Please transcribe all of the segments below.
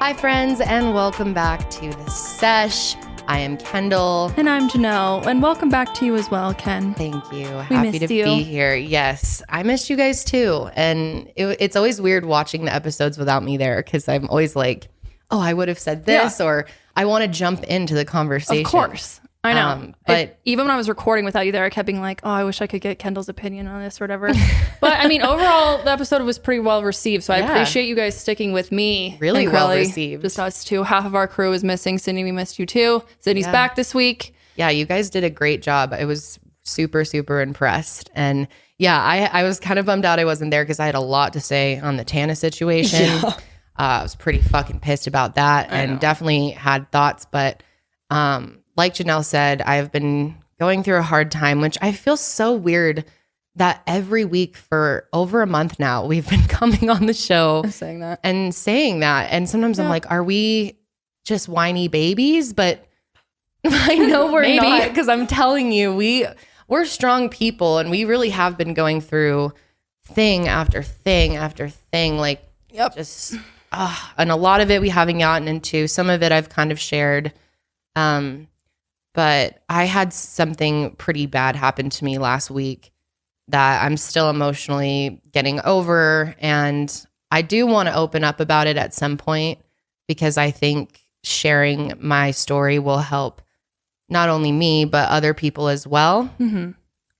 Hi, friends, and welcome back to the Sesh. I am Kendall. And I'm Janelle, and welcome back to you as well, Ken. Thank you. Happy to be here. Yes, I missed you guys too. And it's always weird watching the episodes without me there because I'm always like, oh, I would have said this, or I want to jump into the conversation. Of course. I know. But even when I was recording without you there, I kept being like, oh, I wish I could get Kendall's opinion on this or whatever. But I mean, overall, the episode was pretty well received. So I appreciate you guys sticking with me. Really and well Karelly. received. Just us two. Half of our crew is missing. Sydney, we missed you too. Sydney's back this week. Yeah, you guys did a great job. I was super, super impressed. And yeah, I was kind of bummed out I wasn't there because I had a lot to say on the Tana situation. Yeah. I was pretty fucking pissed about that and definitely had thoughts. But like Janelle said, I've been going through a hard time, which I feel so weird that every week for over a month now, we've been coming on the show saying that. And sometimes I'm like, are we just whiny babies? But I know we're not, because I'm telling you, we're strong people and we really have been going through thing after thing after thing. Like, just, and a lot of it we haven't gotten into. Some of it I've kind of shared. But I had something pretty bad happen to me last week that I'm still emotionally getting over. And I do want to open up about it at some point because I think sharing my story will help not only me, but other people as well. Mm-hmm.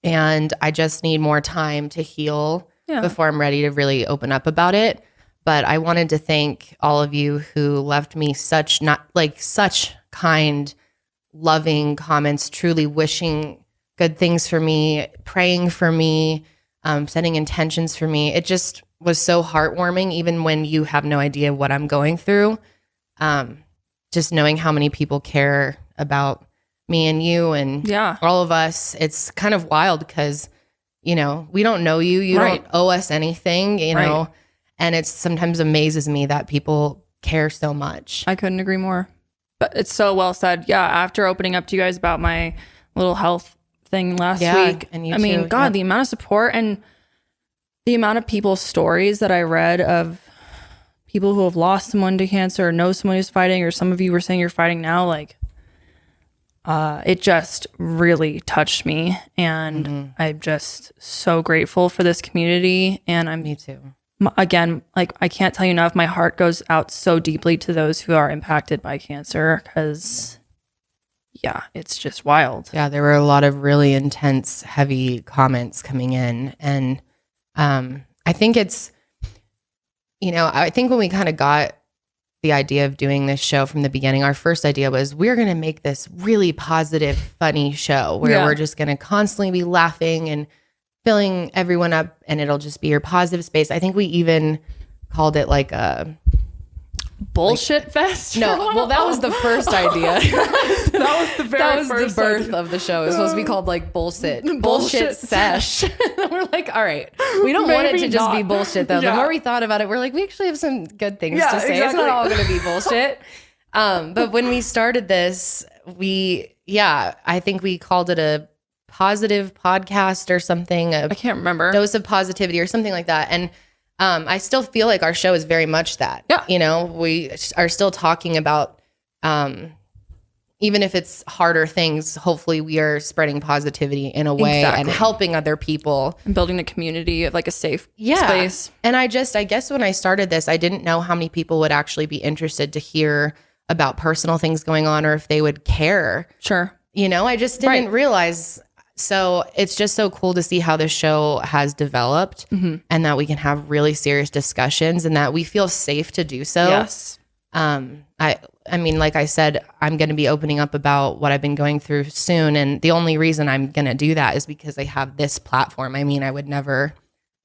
And I just need more time to heal before I'm ready to really open up about it. But I wanted to thank all of you who left me such kind, loving comments, truly wishing good things for me, praying for me, setting intentions for me. It just was so heartwarming, even when you have no idea what I'm going through. Just knowing how many people care about me and you and all of us. It's kind of wild because, we don't know you. You don't owe us anything, you know, and it sometimes amazes me that people care so much. I couldn't agree more. But it's so well said. Yeah, after opening up to you guys about my little health thing last week, and you too. God, the amount of support and the amount of people's stories that I read of people who have lost someone to cancer or know someone who's fighting, or some of you were saying you're fighting now, like, it just really touched me. And I'm just so grateful for this community. And Me too. Again, like, I can't tell you enough, my heart goes out so deeply to those who are impacted by cancer because, it's just wild. Yeah, there were a lot of really intense, heavy comments coming in. And I think it's, I think when we kind of got the idea of doing this show from the beginning, our first idea was we're going to make this really positive, funny show where we're just going to constantly be laughing and filling everyone up, and it'll just be your positive space. I think we even called it like a bullshit fest. No, well, that was the first idea. that was the birth of the show. It was supposed to be called like bullshit sesh. We're like, all right, we don't want it to just be bullshit though. The more we thought about it, we're like, we actually have some good things to say. Exactly. It's not all going to be bullshit. But when we started this, I think we called it a positive podcast or something. I can't remember. Dose of positivity or something like that. And I still feel like our show is very much that. Yeah. We are still talking about, even if it's harder things, hopefully we are spreading positivity in a way and helping other people. And building a community of like a safe space. And I guess when I started this, I didn't know how many people would actually be interested to hear about personal things going on or if they would care. Sure. I just didn't realize. So it's just so cool to see how this show has developed and that we can have really serious discussions and that we feel safe to do so. Yes. I mean, like I said, I'm going to be opening up about what I've been going through soon. And the only reason I'm going to do that is because I have this platform. I mean, I would never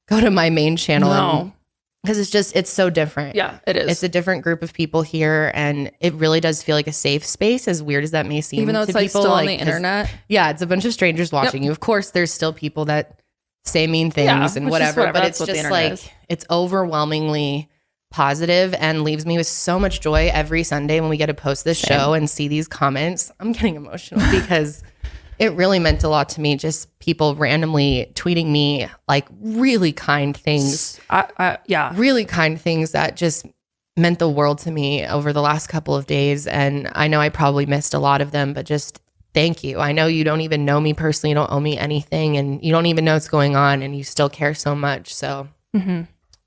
go to my main channel because it's so different. Yeah, it is. It's a different group of people here, and it really does feel like a safe space, as weird as that may seem. Even though it's to like people, still on the internet. Yeah, it's a bunch of strangers watching you. Of course, there's still people that say mean things and whatever, but it's just like, it's overwhelmingly positive and leaves me with so much joy every Sunday when we get to post this show and see these comments. I'm getting emotional because it really meant a lot to me. Just people randomly tweeting me like really kind things. Yeah. Really kind things that just meant the world to me over the last couple of days. And I know I probably missed a lot of them, but just thank you. I know you don't even know me personally. You don't owe me anything, and you don't even know what's going on, and you still care so much. So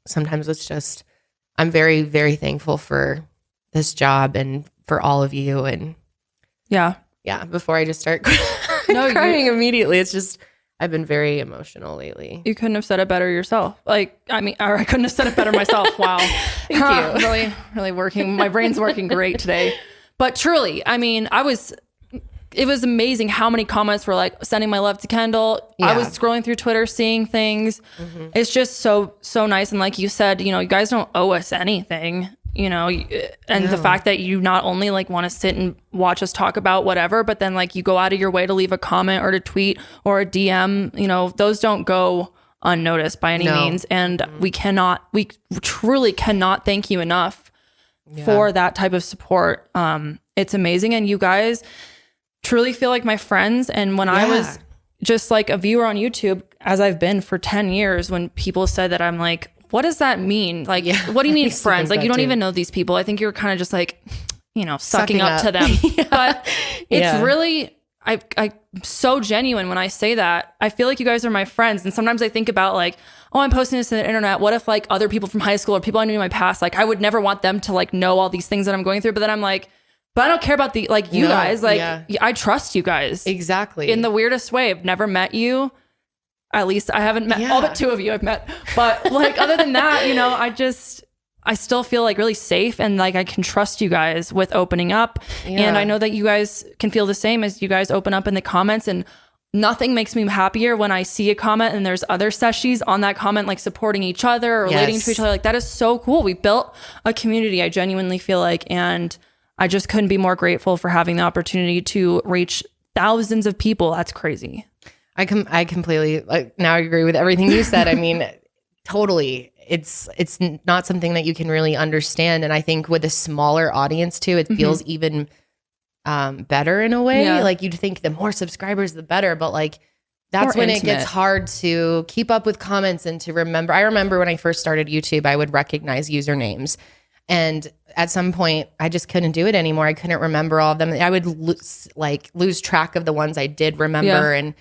sometimes it's just, I'm very, very thankful for this job and for all of you. And yeah, before I just start crying immediately, it's just, I've been very emotional lately. You couldn't have said it better yourself. Like, I mean, or I couldn't have said it better myself. Wow. Thank you. Really, really working. My brain's working great today. But truly, I mean, it was amazing how many comments were like sending my love to Kendall. Yeah. I was scrolling through Twitter, seeing things. It's just so nice. And like you said, you know, you guys don't owe us anything. You know, and the fact that you not only like want to sit and watch us talk about whatever, but then like you go out of your way to leave a comment or to tweet or a DM, you know, those don't go unnoticed by any means. And we truly cannot thank you enough for that type of support. It's amazing. And you guys truly feel like my friends. And when I was just like a viewer on YouTube, as I've been for 10 years, when people said that, I'm like, what does that mean? Like, what do you mean friends? Like, you don't even know these people. I think you're kind of just like, you know, sucking up to them. But it's really, I'm so genuine when I say that. I feel like you guys are my friends. And sometimes I think about like, oh, I'm posting this to the internet. What if like other people from high school or people I knew in my past, like I would never want them to like know all these things that I'm going through. But then I'm like, but I don't care about the, like you guys, like I trust you guys. Exactly. In the weirdest way. I've never met you. At least I haven't met all but 2 of you I've met. But like, other than that, you know, I still feel like really safe and like I can trust you guys with opening up. And I know that you guys can feel the same as you guys open up in the comments, and nothing makes me happier when I see a comment and there's other seshies on that comment, like supporting each other or relating to each other. Like that is so cool. We built a community, I genuinely feel like, and I just couldn't be more grateful for having the opportunity to reach thousands of people. That's crazy. I completely now agree with everything you said. I mean, totally. It's not something that you can really understand. And I think with a smaller audience too, it feels even better in a way. Yeah. Like you'd think the more subscribers, the better. But like that's more when intimate. It gets hard to keep up with comments and to remember. I remember when I first started YouTube, I would recognize usernames. And at some point, I just couldn't do it anymore. I couldn't remember all of them. I would lose track of the ones I did remember. And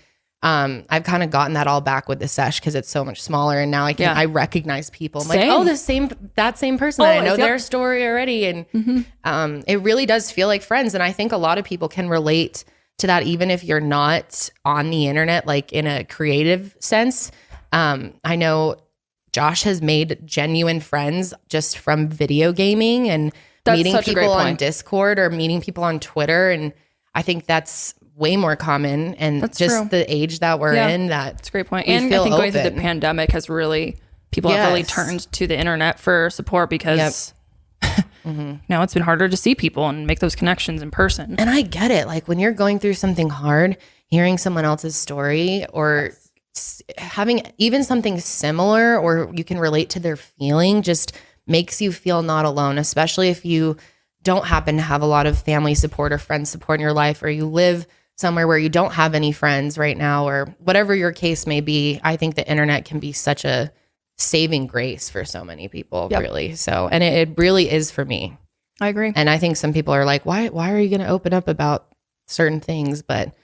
I've kind of gotten that all back with the Sesh because it's so much smaller, and now I recognize people. I'm like, oh, that same person. I know their story already, and it really does feel like friends. And I think a lot of people can relate to that, even if you're not on the internet, like in a creative sense. I know Josh has made genuine friends just from video gaming and meeting people on Discord or meeting people on Twitter, and I think that's way more common, and that's just true. The age that we're in, that's a great point. And I think going through the pandemic has really, people have really turned to the internet for support because now it's been harder to see people and make those connections in person. And I get it. Like when you're going through something hard, hearing someone else's story or having even something similar or you can relate to their feeling just makes you feel not alone, especially if you don't happen to have a lot of family support or friend support in your life, or you live somewhere where you don't have any friends right now, or whatever your case may be. I think the internet can be such a saving grace for so many people, really. So, and it really is for me. I agree. And I think some people are like, why are you going to open up about certain things? But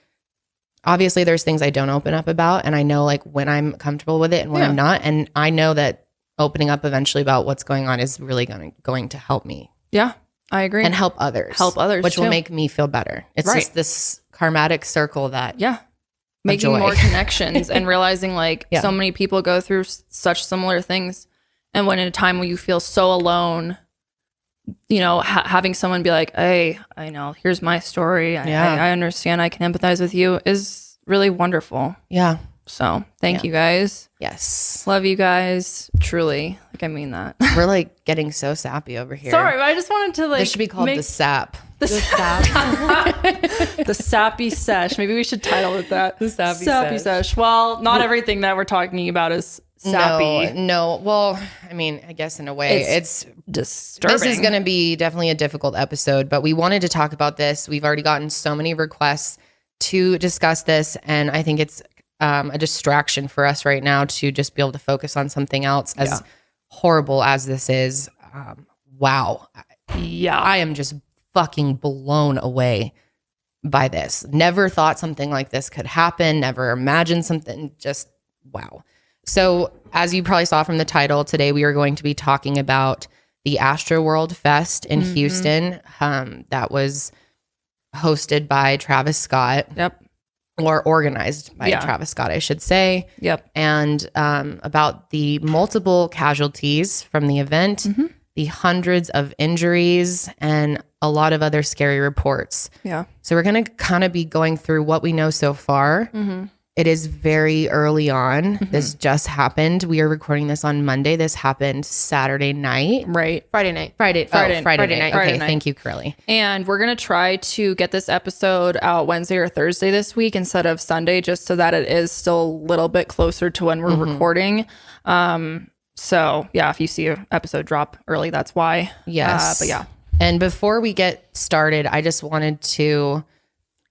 obviously there's things I don't open up about, and I know like when I'm comfortable with it and when I'm not. And I know that opening up eventually about what's going on is really going to help me. Yeah, I agree. And help others. Which will make me feel better. It's just this karmatic circle that making more connections and realizing like so many people go through such similar things, and when in a time when you feel so alone, you know, having someone be like, hey, I know, here's my story, I understand, I can empathize with you, is really wonderful. So thank you guys. Yes, love you guys, truly. Like I mean that. We're like getting so sappy over here. Sorry, but I just wanted to like, this should be called the sap. The Sappy Sesh. Maybe we should title it that. The Sappy Sesh. Well, not everything that we're talking about is sappy. No. Well, I mean, I guess in a way it's disturbing. This is going to be definitely a difficult episode, but we wanted to talk about this. We've already gotten so many requests to discuss this, and I think it's a distraction for us right now to just be able to focus on something else. As horrible as this is, wow. Yeah. I am just fucking blown away by this. Never thought something like this could happen. Never imagined something. Just wow. So as you probably saw from the title, today we are going to be talking about the Astroworld Fest in Houston. That was hosted by Travis Scott. Yep. Or organized by Travis Scott, I should say. Yep. And about the multiple casualties from the event, the hundreds of injuries, and a lot of other scary reports. Yeah. So we're going to kind of be going through what we know so far. It is very early on. This just happened. We are recording this on Monday. This happened Saturday night. Right. Friday night. Friday night. Okay, thank you, Karelly. And we're going to try to get this episode out Wednesday or Thursday this week instead of Sunday, just so that it is still a little bit closer to when we're recording. So, yeah, if you see an episode drop early, that's why. Yes. But yeah. And before we get started, I just wanted to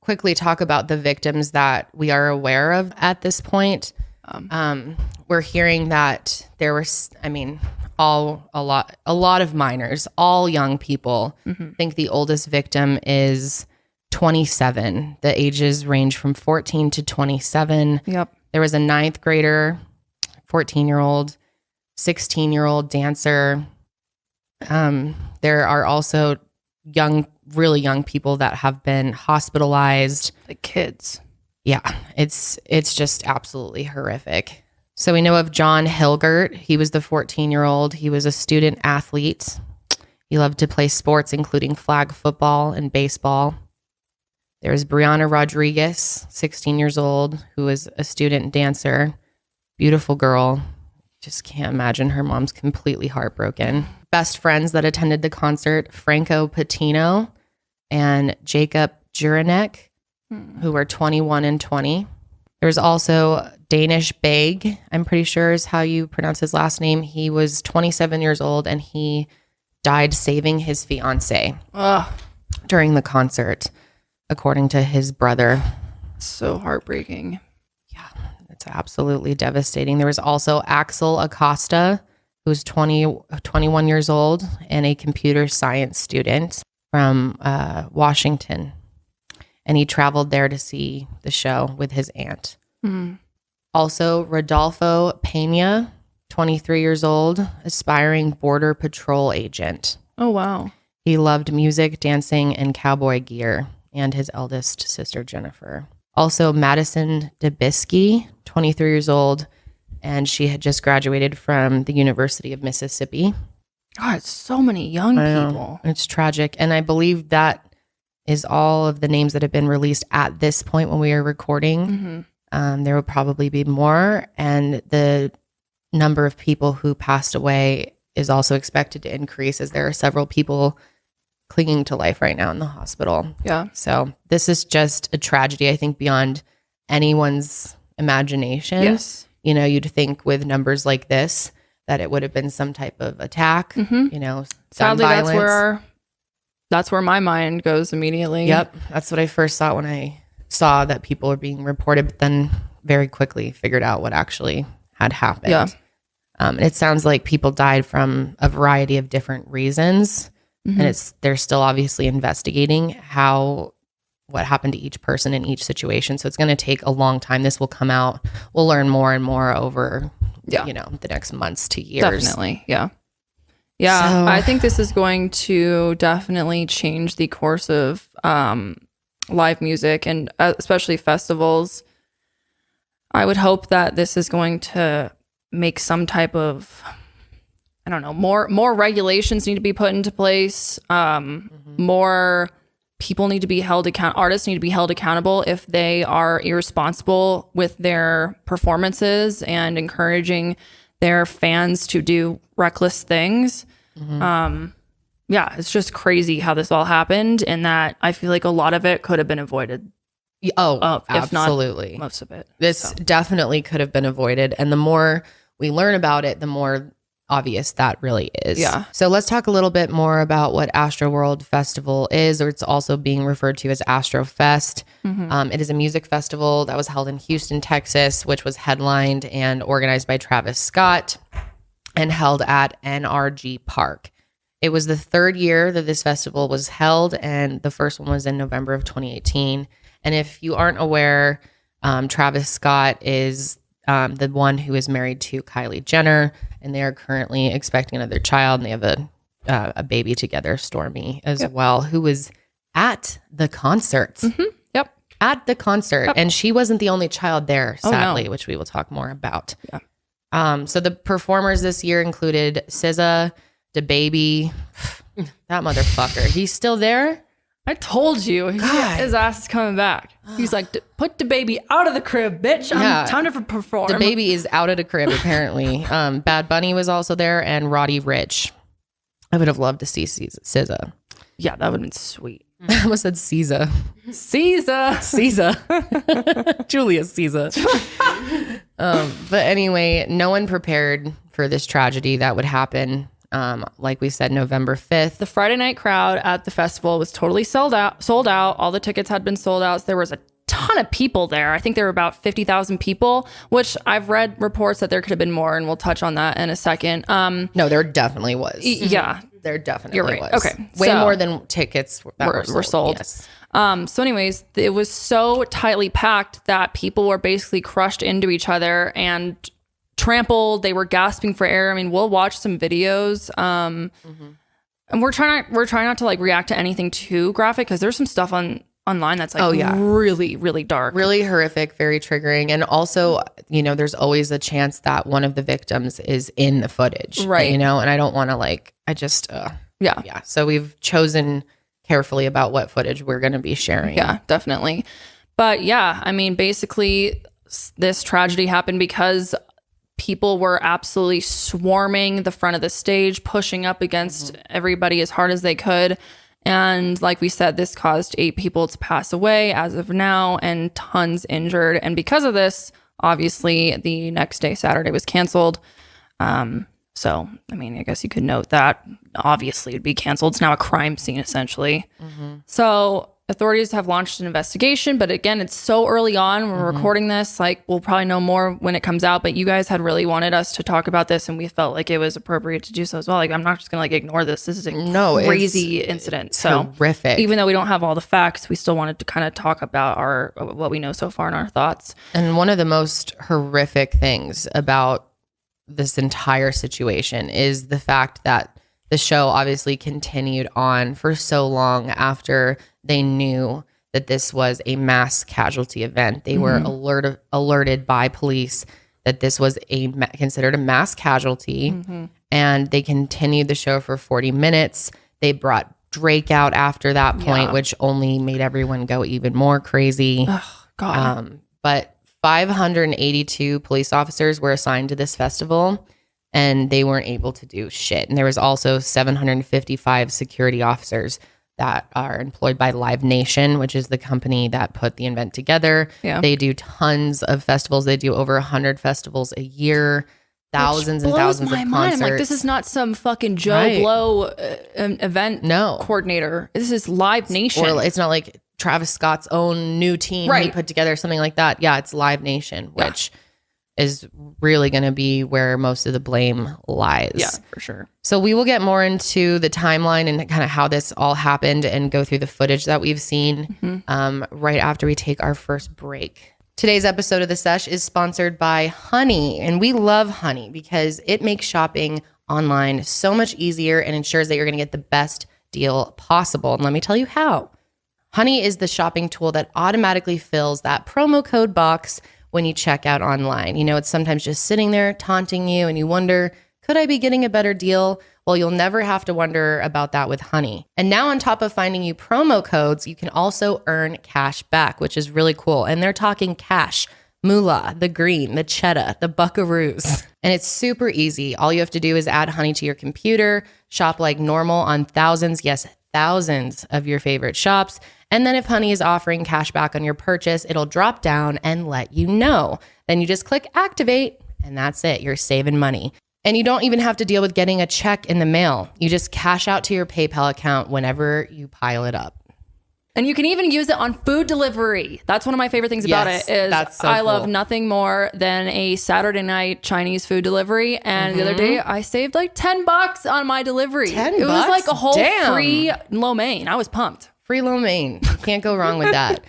quickly talk about the victims that we are aware of at this point. We're hearing that there were, a lot of minors, all young people. I think the oldest victim is 27. The ages range from 14 to 27. Yep. There was a 9th grader, 14-year-old, 16-year-old dancer. There are also really young people that have been hospitalized. Like kids. Yeah, it's just absolutely horrific. So we know of John Hilgert. He was the 14-year-old. He was a student athlete. He loved to play sports, including flag football and baseball. There's Brianna Rodriguez, 16 years old, who was a student dancer. Beautiful girl. Just can't imagine. Her mom's completely heartbroken. Best friends that attended the concert, Franco Patino and Jacob Juranek, who were 21 and 20. There's also Danish Beg, I'm pretty sure is how you pronounce his last name. He was 27 years old and he died saving his fiance during the concert, according to his brother. So heartbreaking. Yeah, it's absolutely devastating. There was also Axel Acosta, who's 21 years old and a computer science student from Washington. And he traveled there to see the show with his aunt. Also, Rodolfo Pena, 23 years old, aspiring Border Patrol agent. Oh, wow. He loved music, dancing, and cowboy gear, and his eldest sister, Jennifer. Also, Madison Debisky, 23 years old, and she had just graduated from the University of Mississippi. God, so many young people. It's tragic. And I believe that is all of the names that have been released at this point when we are recording. There will probably be more. And the number of people who passed away is also expected to increase, as there are several people clinging to life right now in the hospital. Yeah. So this is just a tragedy, I think, beyond anyone's imagination. Yes. You know, you'd think with numbers like this that it would have been some type of attack, you know, sadly, that's where my mind goes immediately. Yep. That's what I first thought when I saw that people were being reported, but then very quickly figured out what actually had happened. Yeah. It sounds like people died from a variety of different reasons. And they're still obviously investigating what happened to each person in each situation. So it's going to take a long time. This will come out. We'll learn more and more over, the next months to years. Definitely. Yeah. Yeah. So, I think this is going to definitely change the course of live music and especially festivals. I would hope that this is going to make some type of, I don't know, more regulations need to be put into place. More people need to be held artists need to be held accountable if they are irresponsible with their performances and encouraging their fans to do reckless things. Yeah, it's just crazy how this all happened, and that I feel like a lot of it could have been avoided. Absolutely. If not most of it. This definitely could have been avoided. And the more we learn about it, the more obvious that really is. Yeah. So let's talk a little bit more about what Astroworld Festival is, or it's also being referred to as Astrofest. It is a music festival that was held in Houston, Texas, which was headlined and organized by Travis Scott and held at NRG Park. It was the third year that this festival was held, and the first one was in November of 2018. And if you aren't aware, Travis Scott is the one who is married to Kylie Jenner, and they are currently expecting another child, and they have a baby together, Stormy, as well, who was at the concert. Mm-hmm. Yep. At the concert. Yep. And she wasn't the only child there, sadly, which we will talk more about. Yeah. So the performers this year included SZA, DaBaby, that motherfucker. He's still there? I told you. His ass is coming back. He's like, put DaBaby out of the crib, bitch. Time to perform. DaBaby is out of the crib, apparently. Bad Bunny was also there, and Roddy Ricch. I would have loved to see SZA. Yeah, that would have been sweet. I almost said Caesar. Julius Caesar. But anyway, no one prepared for this tragedy that would happen. Like we said, November 5th. The Friday night crowd at the festival was totally sold out. All the tickets had been sold out. So there was a ton of people there. I think there were about 50,000 people, which I've read reports that there could have been more, and we'll touch on that in a second. No, there definitely was. Yeah. There definitely was. Okay. Way more than tickets that were sold. Yes. So anyways, it was so tightly packed that people were basically crushed into each other and trampled. They were gasping for air. I mean, we'll watch some videos. And we're trying not to like react to anything too graphic, because there's some stuff online that's like really, really dark, really horrific, very triggering. And also, there's always a chance that one of the victims is in the footage, right? And I don't want to yeah. So we've chosen carefully about what footage we're going to be sharing. Yeah, definitely. But yeah, I mean, basically this tragedy happened because people were absolutely swarming the front of the stage, pushing up against everybody as hard as they could. And like we said, this caused 8 people to pass away as of now, and tons injured. And because of this, obviously, the next day, Saturday, was canceled. So, I mean, I guess you could note that. Obviously, it'd be canceled. It's now a crime scene, essentially. So authorities have launched an investigation, but again, it's so early on. We're recording this. Like, we'll probably know more when it comes out, but you guys had really wanted us to talk about this, and we felt like it was appropriate to do so as well. Like, I'm not just gonna like ignore this. This is a crazy incident. So horrific. Even though we don't have all the facts, we still wanted to kind of talk about what we know so far and our thoughts. And one of the most horrific things about this entire situation is the fact that the show obviously continued on for so long after they knew that this was a mass casualty event. They were alerted by police that this was considered a mass casualty, and they continued the show for 40 minutes. They brought Drake out after that point, which only made everyone go even more crazy. Oh, God. But 582 police officers were assigned to this festival, and they weren't able to do shit. And there was also 755 security officers that are employed by Live Nation, which is the company that put the event together. Yeah. They do tons of festivals. They do over 100 festivals a year, thousands and thousands of concerts. I'm like, this is not some fucking Joe Blow event coordinator. This is Live Nation. Or it's not like Travis Scott's own new team he put together, something like that. Yeah, it's Live Nation, which is really going to be where most of the blame lies. Yeah, for sure. So we will get more into the timeline and kind of how this all happened and go through the footage that we've seen right after we take our first break. Today's episode of The Sesh is sponsored by Honey, and we love Honey because it makes shopping online so much easier and ensures that you're going to get the best deal possible. And let me tell you how. Honey is the shopping tool that automatically fills that promo code box when you check out online. It's sometimes just sitting there taunting you and you wonder, could I be getting a better deal? Well, you'll never have to wonder about that with Honey. And now on top of finding you promo codes, you can also earn cash back, which is really cool. And they're talking cash, moolah, the green, the cheddar, the buckaroos. And it's super easy. All you have to do is add Honey to your computer, shop like normal on thousands of your favorite shops. And then if Honey is offering cash back on your purchase, it'll drop down and let you know. Then you just click activate and that's it. You're saving money. And you don't even have to deal with getting a check in the mail. You just cash out to your PayPal account whenever you pile it up. And you can even use it on food delivery. That's one of my favorite things about it is I love nothing more than a Saturday night Chinese food delivery. And the other day I saved like $10 on my delivery. It was like a whole free lo mein. I was pumped. Free lo mein. Can't go wrong with that.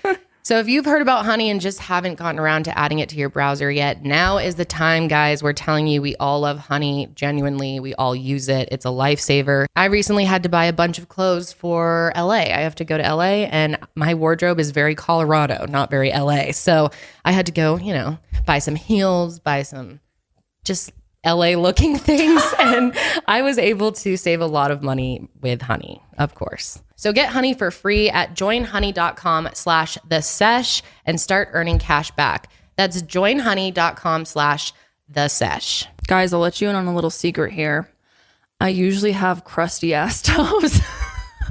So if you've heard about honey and just haven't gotten around to adding it to your browser yet, now is the time, guys. We're telling you, we all love honey. Genuinely, we all use it. It's a lifesaver. I recently had to buy a bunch of clothes for LA. I have to go to LA and my wardrobe is very Colorado, not very LA. So I had to go, buy some heels, buy some just LA looking things. And I was able to save a lot of money with honey, of course. So get honey for free at joinhoney.com/thesesh and start earning cash back. That's joinhoney.com/thesesh. Guys, I'll let you in on a little secret here. I usually have crusty ass toes.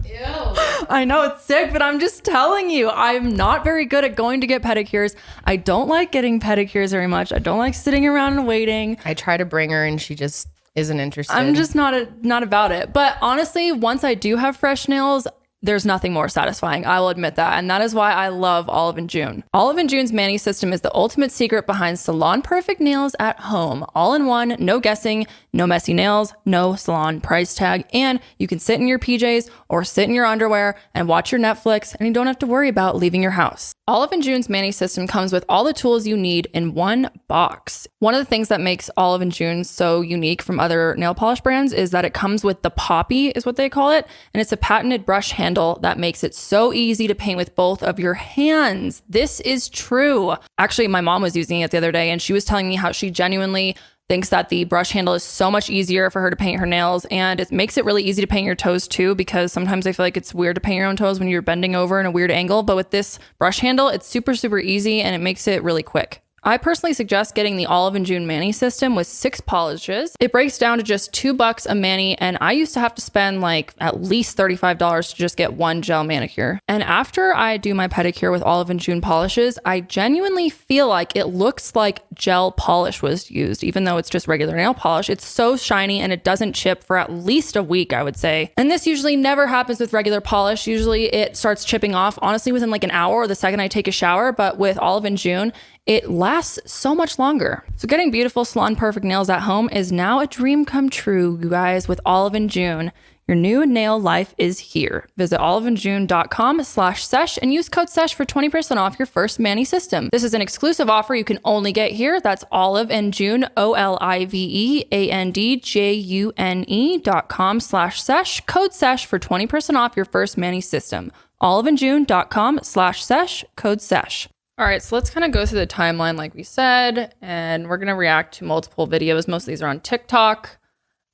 Ew. I know it's sick, but I'm just telling you, I'm not very good at going to get pedicures. I don't like getting pedicures very much. I don't like sitting around and waiting. I try to bring her and she just isn't interested. I'm just not about it. But honestly, once I do have fresh nails, there's nothing more satisfying. I will admit that. And that is why I love Olive & June. Olive & June's Mani system is the ultimate secret behind salon perfect nails at home. All in one, no guessing, no messy nails, no salon price tag. And you can sit in your PJs or sit in your underwear and watch your Netflix, and you don't have to worry about leaving your house. Olive & June's Mani system comes with all the tools you need in one box. One of the things that makes Olive & June so unique from other nail polish brands is that it comes with the Poppy, is what they call it. And it's a patented brush handle that makes it so easy to paint with both of your hands. This is true. Actually, my mom was using it the other day and she was telling me how she genuinely thinks that the brush handle is so much easier for her to paint her nails, and it makes it really easy to paint your toes too, because sometimes I feel like it's weird to paint your own toes when you're bending over in a weird angle, but with this brush handle, it's super, super easy and it makes it really quick. I personally suggest getting the Olive & June Mani system with 6 polishes. It breaks down to just $2 a mani, and I used to have to spend like at least $35 to just get one gel manicure. And after I do my pedicure with Olive & June polishes, I genuinely feel like it looks like gel polish was used, even though it's just regular nail polish. It's so shiny and it doesn't chip for at least a week, I would say. And this usually never happens with regular polish. Usually it starts chipping off, honestly, within like an hour or the second I take a shower. But with Olive & June, it lasts so much longer. So getting beautiful salon perfect nails at home is now a dream come true, you guys, with Olive & June. Your new nail life is here. Visit olivejune.com/sesh and use code SESH for 20% off your first Mani system. This is an exclusive offer you can only get here. That's Olive and June, oliveandjune.com/sesh, code SESH for 20% off your first Mani system. olivejune.com/sesh, code SESH. All right, so let's kind of go through the timeline like we said, and we're going to react to multiple videos. Most of these are on TikTok.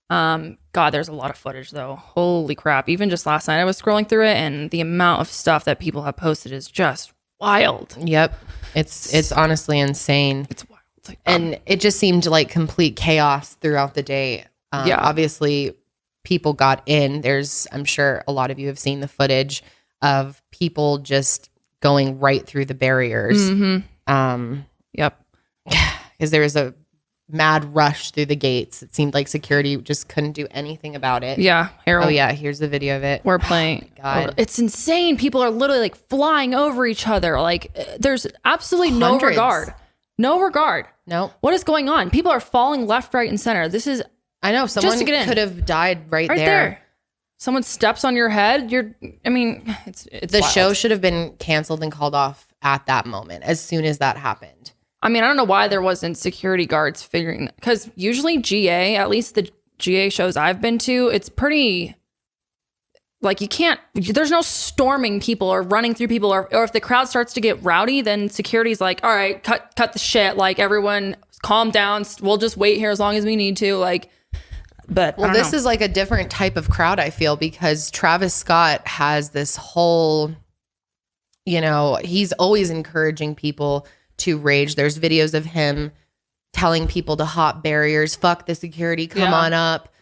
God, there's a lot of footage though. Holy crap. Even just last night I was scrolling through it and the amount of stuff that people have posted is just wild. Yep. It's honestly insane. It's wild. Like, and it just seemed like complete chaos throughout the day. Yeah. Obviously people got in. I'm sure a lot of you have seen the footage of people just going right through the barriers. Mm-hmm. Yep. Because there was a mad rush through the gates. It seemed like security just couldn't do anything about it. Yeah. Oh yeah, here's the video of it. We're playing. Oh God. It's insane. People are literally like flying over each other. Like there's absolutely no regard. No regard. No. What is going on? People are falling left, right, and center. This is I know someone could have died right there. Someone steps on your head. It's the wild. show should have been canceled and called off at that moment as soon as that happened. I don't know why there wasn't security guards figuring that, because usually GA, at least the GA shows I've been to, it's pretty like there's no storming people or running through people, or if the crowd starts to get rowdy, then security's like, all right, cut the shit. Like everyone calm down. We'll just wait here as long as we need to. But this is like a different type of crowd, I feel, because Travis Scott has this whole, he's always encouraging people to rage. There's videos of him telling people to hop barriers, fuck the security, come on up.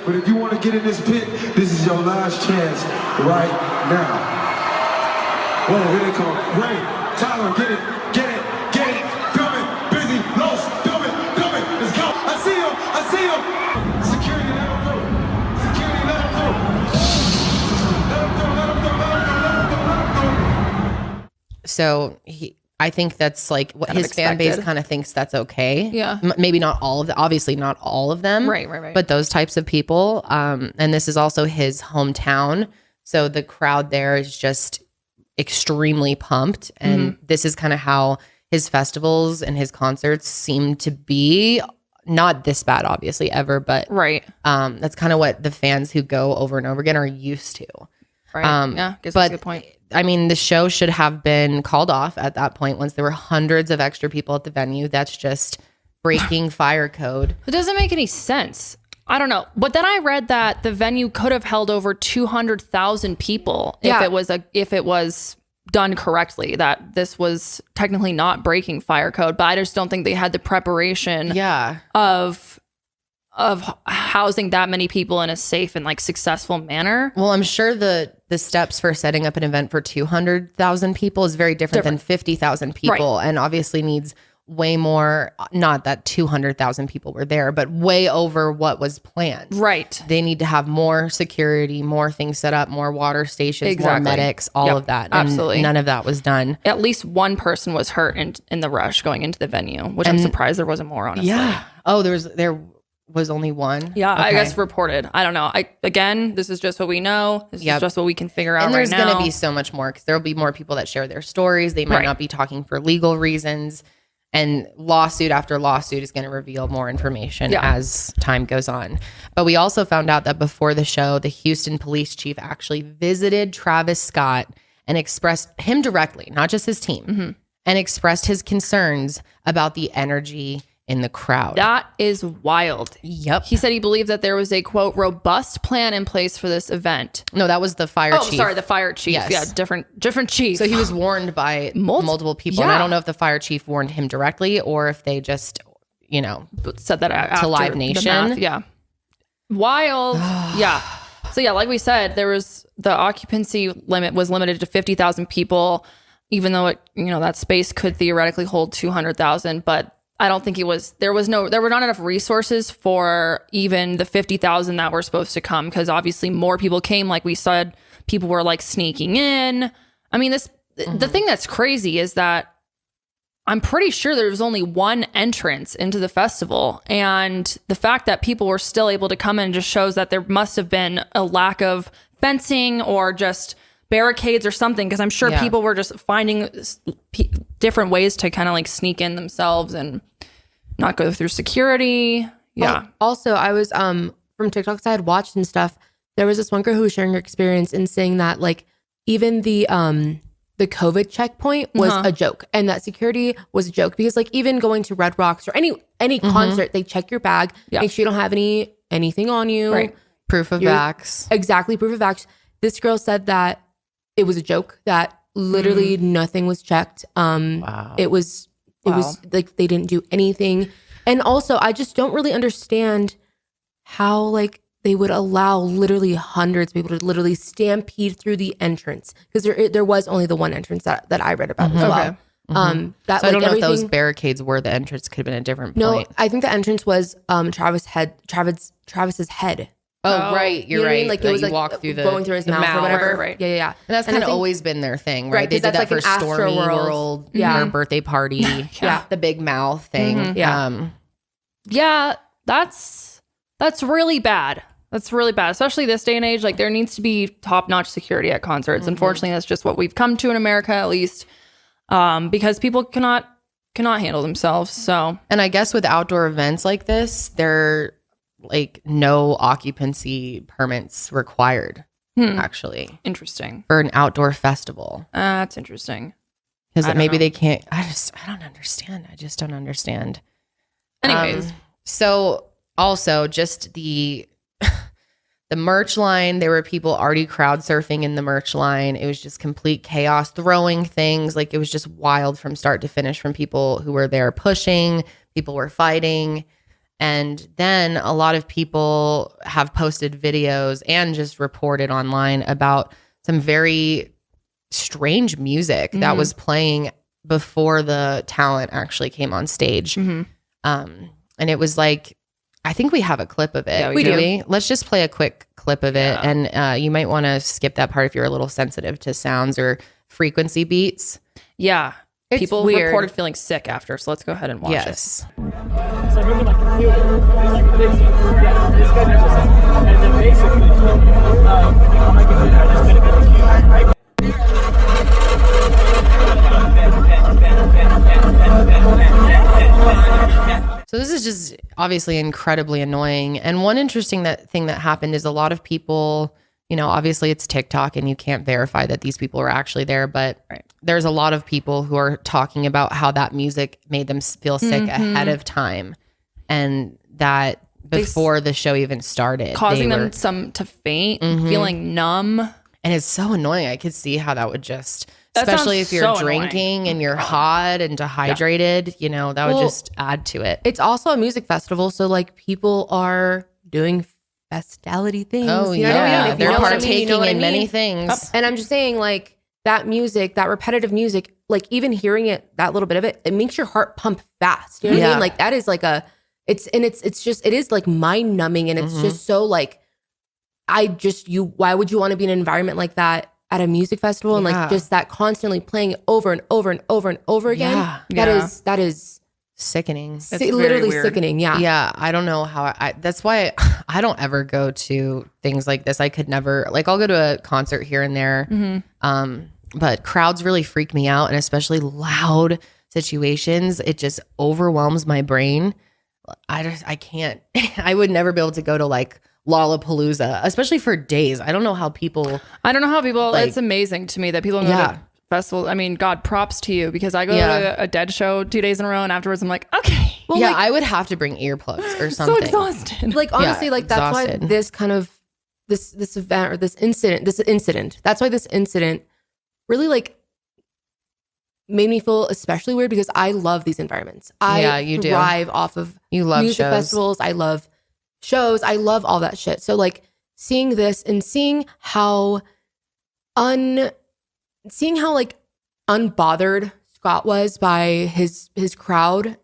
But if you want to get in this pit, this is your last chance right now. Whoa, here they come. Ray, Tyler, get it. Coming, busy, lost, do it. Let's go. I see him. Security, let him through. Let him through. So I think that's like what his fan base kind of thinks that's okay. Yeah. Maybe not all of them, obviously not all of them. Right. But those types of people. And this is also his hometown. So the crowd there is just extremely pumped. And this is kind of how his festivals and his concerts seem to be. Not this bad, obviously, ever, but that's kind of what the fans who go over and over again are used to. Right. Yeah, guess that's a good point. I mean, the show should have been called off at that point once there were hundreds of extra people at the venue. That's just breaking fire code. It doesn't make any sense. I don't know. But then I read that the venue could have held over 200,000 people if it was done correctly, that this was technically not breaking fire code. But I just don't think they had the preparation of housing that many people in a safe and like successful manner. Well, I'm sure the steps for setting up an event for 200,000 people is very different than 50,000 people, and obviously needs way more. Not that 200,000 people were there, but way over what was planned. Right. They need to have more security, more things set up, more water stations, more medics, all of that. And absolutely. None of that was done. At least one person was hurt in the rush going into the venue, which I'm surprised there wasn't more, honestly. Yeah. Oh, there was only one. Yeah, okay. I guess reported. I don't know. This is just what we know. This is just what we can figure out right now. And there's going to be so much more because there will be more people that share their stories. They might not be talking for legal reasons. And lawsuit after lawsuit is going to reveal more information as time goes on. But we also found out that before the show, the Houston police chief actually visited Travis Scott and expressed him directly, not just his team, and expressed his concerns about the energy in the crowd. That is wild. Yep. He said he believed that there was a, quote, robust plan in place for this event. No, that was the fire chief. Oh, sorry, the fire chief. Yes. Yeah, different chief. So he was warned by multiple people. And I don't know if the fire chief warned him directly or if they just, said that after to Live Nation. Yeah. Wild. Yeah. So yeah, like we said, the occupancy limit was limited to 50,000 people, even though that space could theoretically hold 200,000, but I don't think there were not enough resources for even the 50,000 that were supposed to come, because obviously more people came. Like we said, people were like sneaking in. I mean, the thing that's crazy is that I'm pretty sure there was only one entrance into the festival, and the fact that people were still able to come in just shows that there must have been a lack of fencing or just barricades or something, because I'm sure people were just finding different ways to kind of like sneak in themselves and not go through security. Yeah. Also, I was from TikToks I had watched and stuff. There was this one girl who was sharing her experience and saying that like even the COVID checkpoint was a joke, and that security was a joke, because like even going to Red Rocks or any concert, they check your bag, make sure you don't have anything on you. Right. Proof of vax. Exactly. Proof of vax. This girl said that it was a joke, that literally nothing was checked. Wow. It was like they didn't do anything. And also, I just don't really understand how like they would allow literally hundreds of people to literally stampede through the entrance, because there was only the one entrance that I read about as well. That, so I don't know if those barricades were the entrance. Could have been a different point. No, I think the entrance was Travis's head. Oh, right. You're right. Like it was like walk through going through his mouth or whatever. Right. Yeah. And that's kind of always been their thing, right? They did that for Stormy World, her birthday party. The big mouth thing. Yeah, that's really bad. That's really bad, especially this day and age. Like there needs to be top-notch security at concerts. Unfortunately, that's just what we've come to in America, at least, because people cannot handle themselves. So, and I guess with outdoor events like this, they're like no occupancy permits required, actually. Interesting. For an outdoor festival. That's interesting. Because maybe they can't. I don't understand. I just don't understand. Anyways. So also just the merch line, there were people already crowd surfing in the merch line. It was just complete chaos, throwing things. Like it was just wild from start to finish, from people who were there pushing, people were fighting. And then a lot of people have posted videos and just reported online about some very strange music that was playing before the talent actually came on stage. And it was like, I think we have a clip of it. Yeah, we do. Let's just play a quick clip of it. And you might want to skip that part if you're a little sensitive to sounds or frequency beats. Yeah. It's People weird. reported feeling sick after, so let's go ahead and watch it. So I moved to my computer, it's like fixing, this guy does this, and then basically, on my computer, I just did a bit of So this is just obviously incredibly annoying. And one interesting thing that happened is a lot of people, you know, obviously it's TikTok and you can't verify that these people were actually there, but there's a lot of people who are talking about how that music made them feel sick ahead of time, and that before the show even started, causing them to faint, feeling numb. And it's so annoying. I could see how that would just, especially if you're drinking and you're hot and dehydrated, you know, that would just add to it. It's also a music festival, so like people are doing festality things. Oh, you know what I mean? They're partaking in many things. And I'm just saying, like, that music, that repetitive music, like even hearing it, that little bit of it, it makes your heart pump fast. You know what I mean? Like that is like it is like mind numbing, and it's just so like, why would you want to be in an environment like that at a music festival and like just that constantly playing over and over and over and over again? That is sickening. Literally sickening. Yeah. I don't know how that's why I don't ever go to things like this. I could never, like, I'll go to a concert here and there. But crowds really freak me out, and especially loud situations. It just overwhelms my brain. I can't, I would never be able to go to like Lollapalooza, especially for days. I don't know how people, like, it's amazing to me that people go to festivals. I mean, God, props to you, because I go to a Dead show 2 days in a row, and afterwards I'm like, okay. Well, like, I would have to bring earplugs or something. So exhausted. Like, honestly, like that's why this kind of, this event or this incident, that's why this incident really like made me feel especially weird, because I love these environments. I thrive off of music festivals. I love shows. I love all that shit. So like seeing this and seeing how like unbothered Scott was by his crowd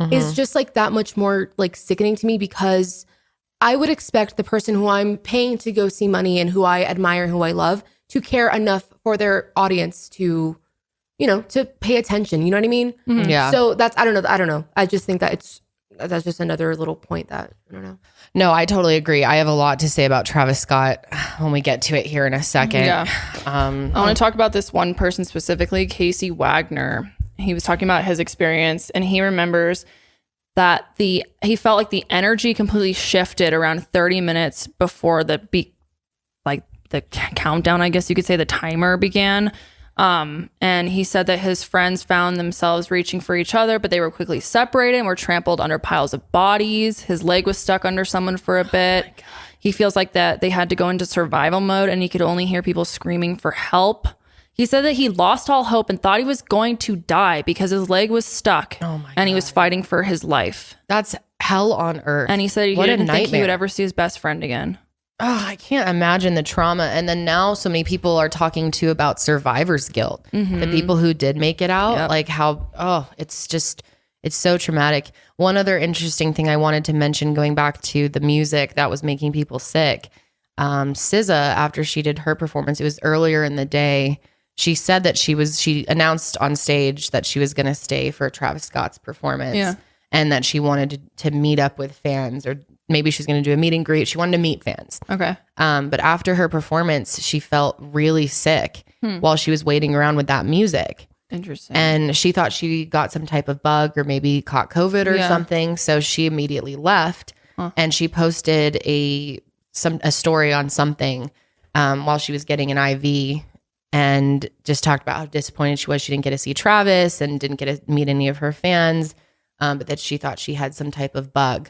is just like that much more like sickening to me, because I would expect the person who I'm paying to go see money and who I admire, who I love, to care enough for their audience to, you know, to pay attention. You know what I mean? Yeah. So that's, I don't know. I just think that that's just another little point that, I don't know. No, I totally agree. I have a lot to say about Travis Scott when we get to it here in a second. Yeah. I want to talk about this one person specifically, Casey Wagner. He was talking about his experience, and he remembers that he felt like the energy completely shifted around 30 minutes before the countdown, I guess you could say, the timer began. And he said that his friends found themselves reaching for each other, but they were quickly separated and were trampled under piles of bodies. His leg was stuck under someone for a bit. Oh, he feels like that they had to go into survival mode, and he could only hear people screaming for help. He said that he lost all hope and thought he was going to die because his leg was stuck and he was fighting for his life. That's hell on earth. And he said he didn't think he would ever see his best friend again. Oh, I can't imagine the trauma. And then now so many people are talking too about survivor's guilt. The people who did make it out, like how, it's so traumatic. One other interesting thing I wanted to mention, going back to the music that was making people sick. SZA, after she did her performance, it was earlier in the day. She said that she announced on stage that she was going to stay for Travis Scott's performance and that she wanted to meet up with fans, or maybe she's going to do a meet and greet. She wanted to meet fans. Okay. But after her performance, she felt really sick while she was waiting around with that music. Interesting. And she thought she got some type of bug or maybe caught COVID or something. So she immediately left and she posted a story on something while she was getting an IV, and just talked about how disappointed she was. She didn't get to see Travis and didn't get to meet any of her fans, but that she thought she had some type of bug.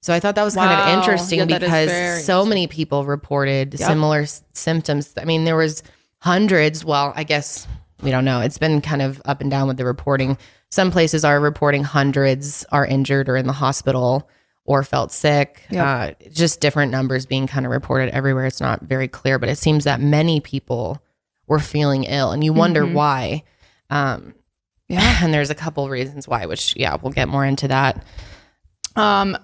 So I thought that was kind of interesting because so many people reported similar symptoms. I mean, there was hundreds. Well, I guess we don't know. It's been kind of up and down with the reporting. Some places are reporting hundreds are injured or in the hospital or felt sick. Just different numbers being kind of reported everywhere. It's not very clear, but it seems that many people were feeling ill, and you wonder why. And there's a couple reasons why, which we'll get more into that.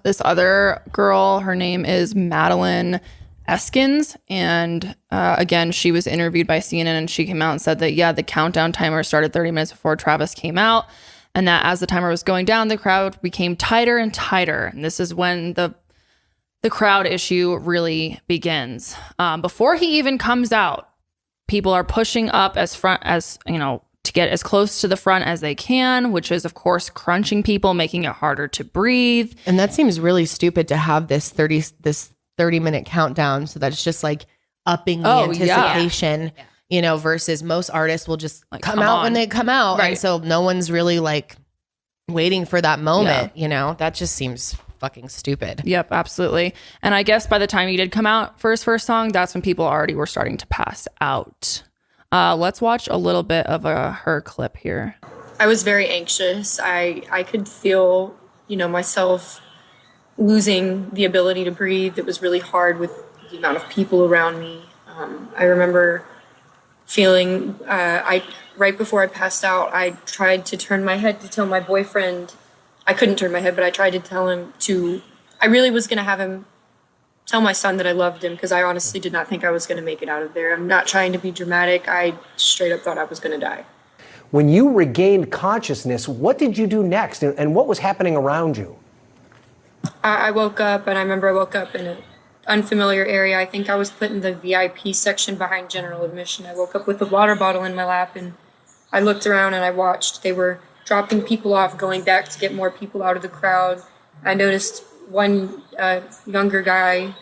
This other girl, her name is Madeline Eskins. And again, she was interviewed by CNN and she came out and said that, the countdown timer started 30 minutes before Travis came out. And that as the timer was going down, the crowd became tighter and tighter. And this is when the crowd issue really begins. Before he even comes out, people are pushing up to get as close to the front as they can, which is, of course, crunching people, making it harder to breathe. And that seems really stupid to have this 30-minute countdown, so that's just like upping the anticipation, versus most artists will just come out when they come out. Right. And so no one's really like waiting for that moment, that just seems fucking stupid. Yep, absolutely. And I guess by the time he did come out for his first song, that's when people already were starting to pass out. Let's watch a little bit of her clip here. I was very anxious. I could feel, myself losing the ability to breathe. It was really hard with the amount of people around me. I remember feeling, right before I passed out, I tried to turn my head to tell my boyfriend. I couldn't turn my head, but I tried to tell him I really was going to have him tell my son that I loved him, because I honestly did not think I was going to make it out of there. I'm not trying to be dramatic. I straight up thought I was going to die. When you regained consciousness, what did you do next, and what was happening around you? I woke up, and I remember I woke up in an unfamiliar area. I think I was put in the VIP section behind general admission. I woke up with a water bottle in my lap, and I looked around and I watched. They were dropping people off, going back to get more people out of the crowd. I noticed one younger guy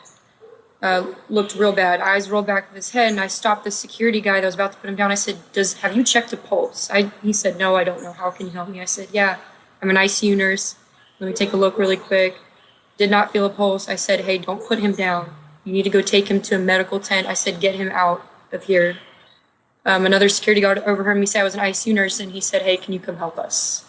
looked real bad. Eyes rolled back of his head, and I stopped the security guy that was about to put him down. I said, have you checked a pulse? He said, no, I don't know. How can you help me? I said, yeah, I'm an ICU nurse. Let me take a look really quick. Did not feel a pulse. I said, hey, don't put him down. You need to go take him to a medical tent. I said, get him out of here. Another security guard overheard me say I was an ICU nurse, and he said, hey, can you come help us?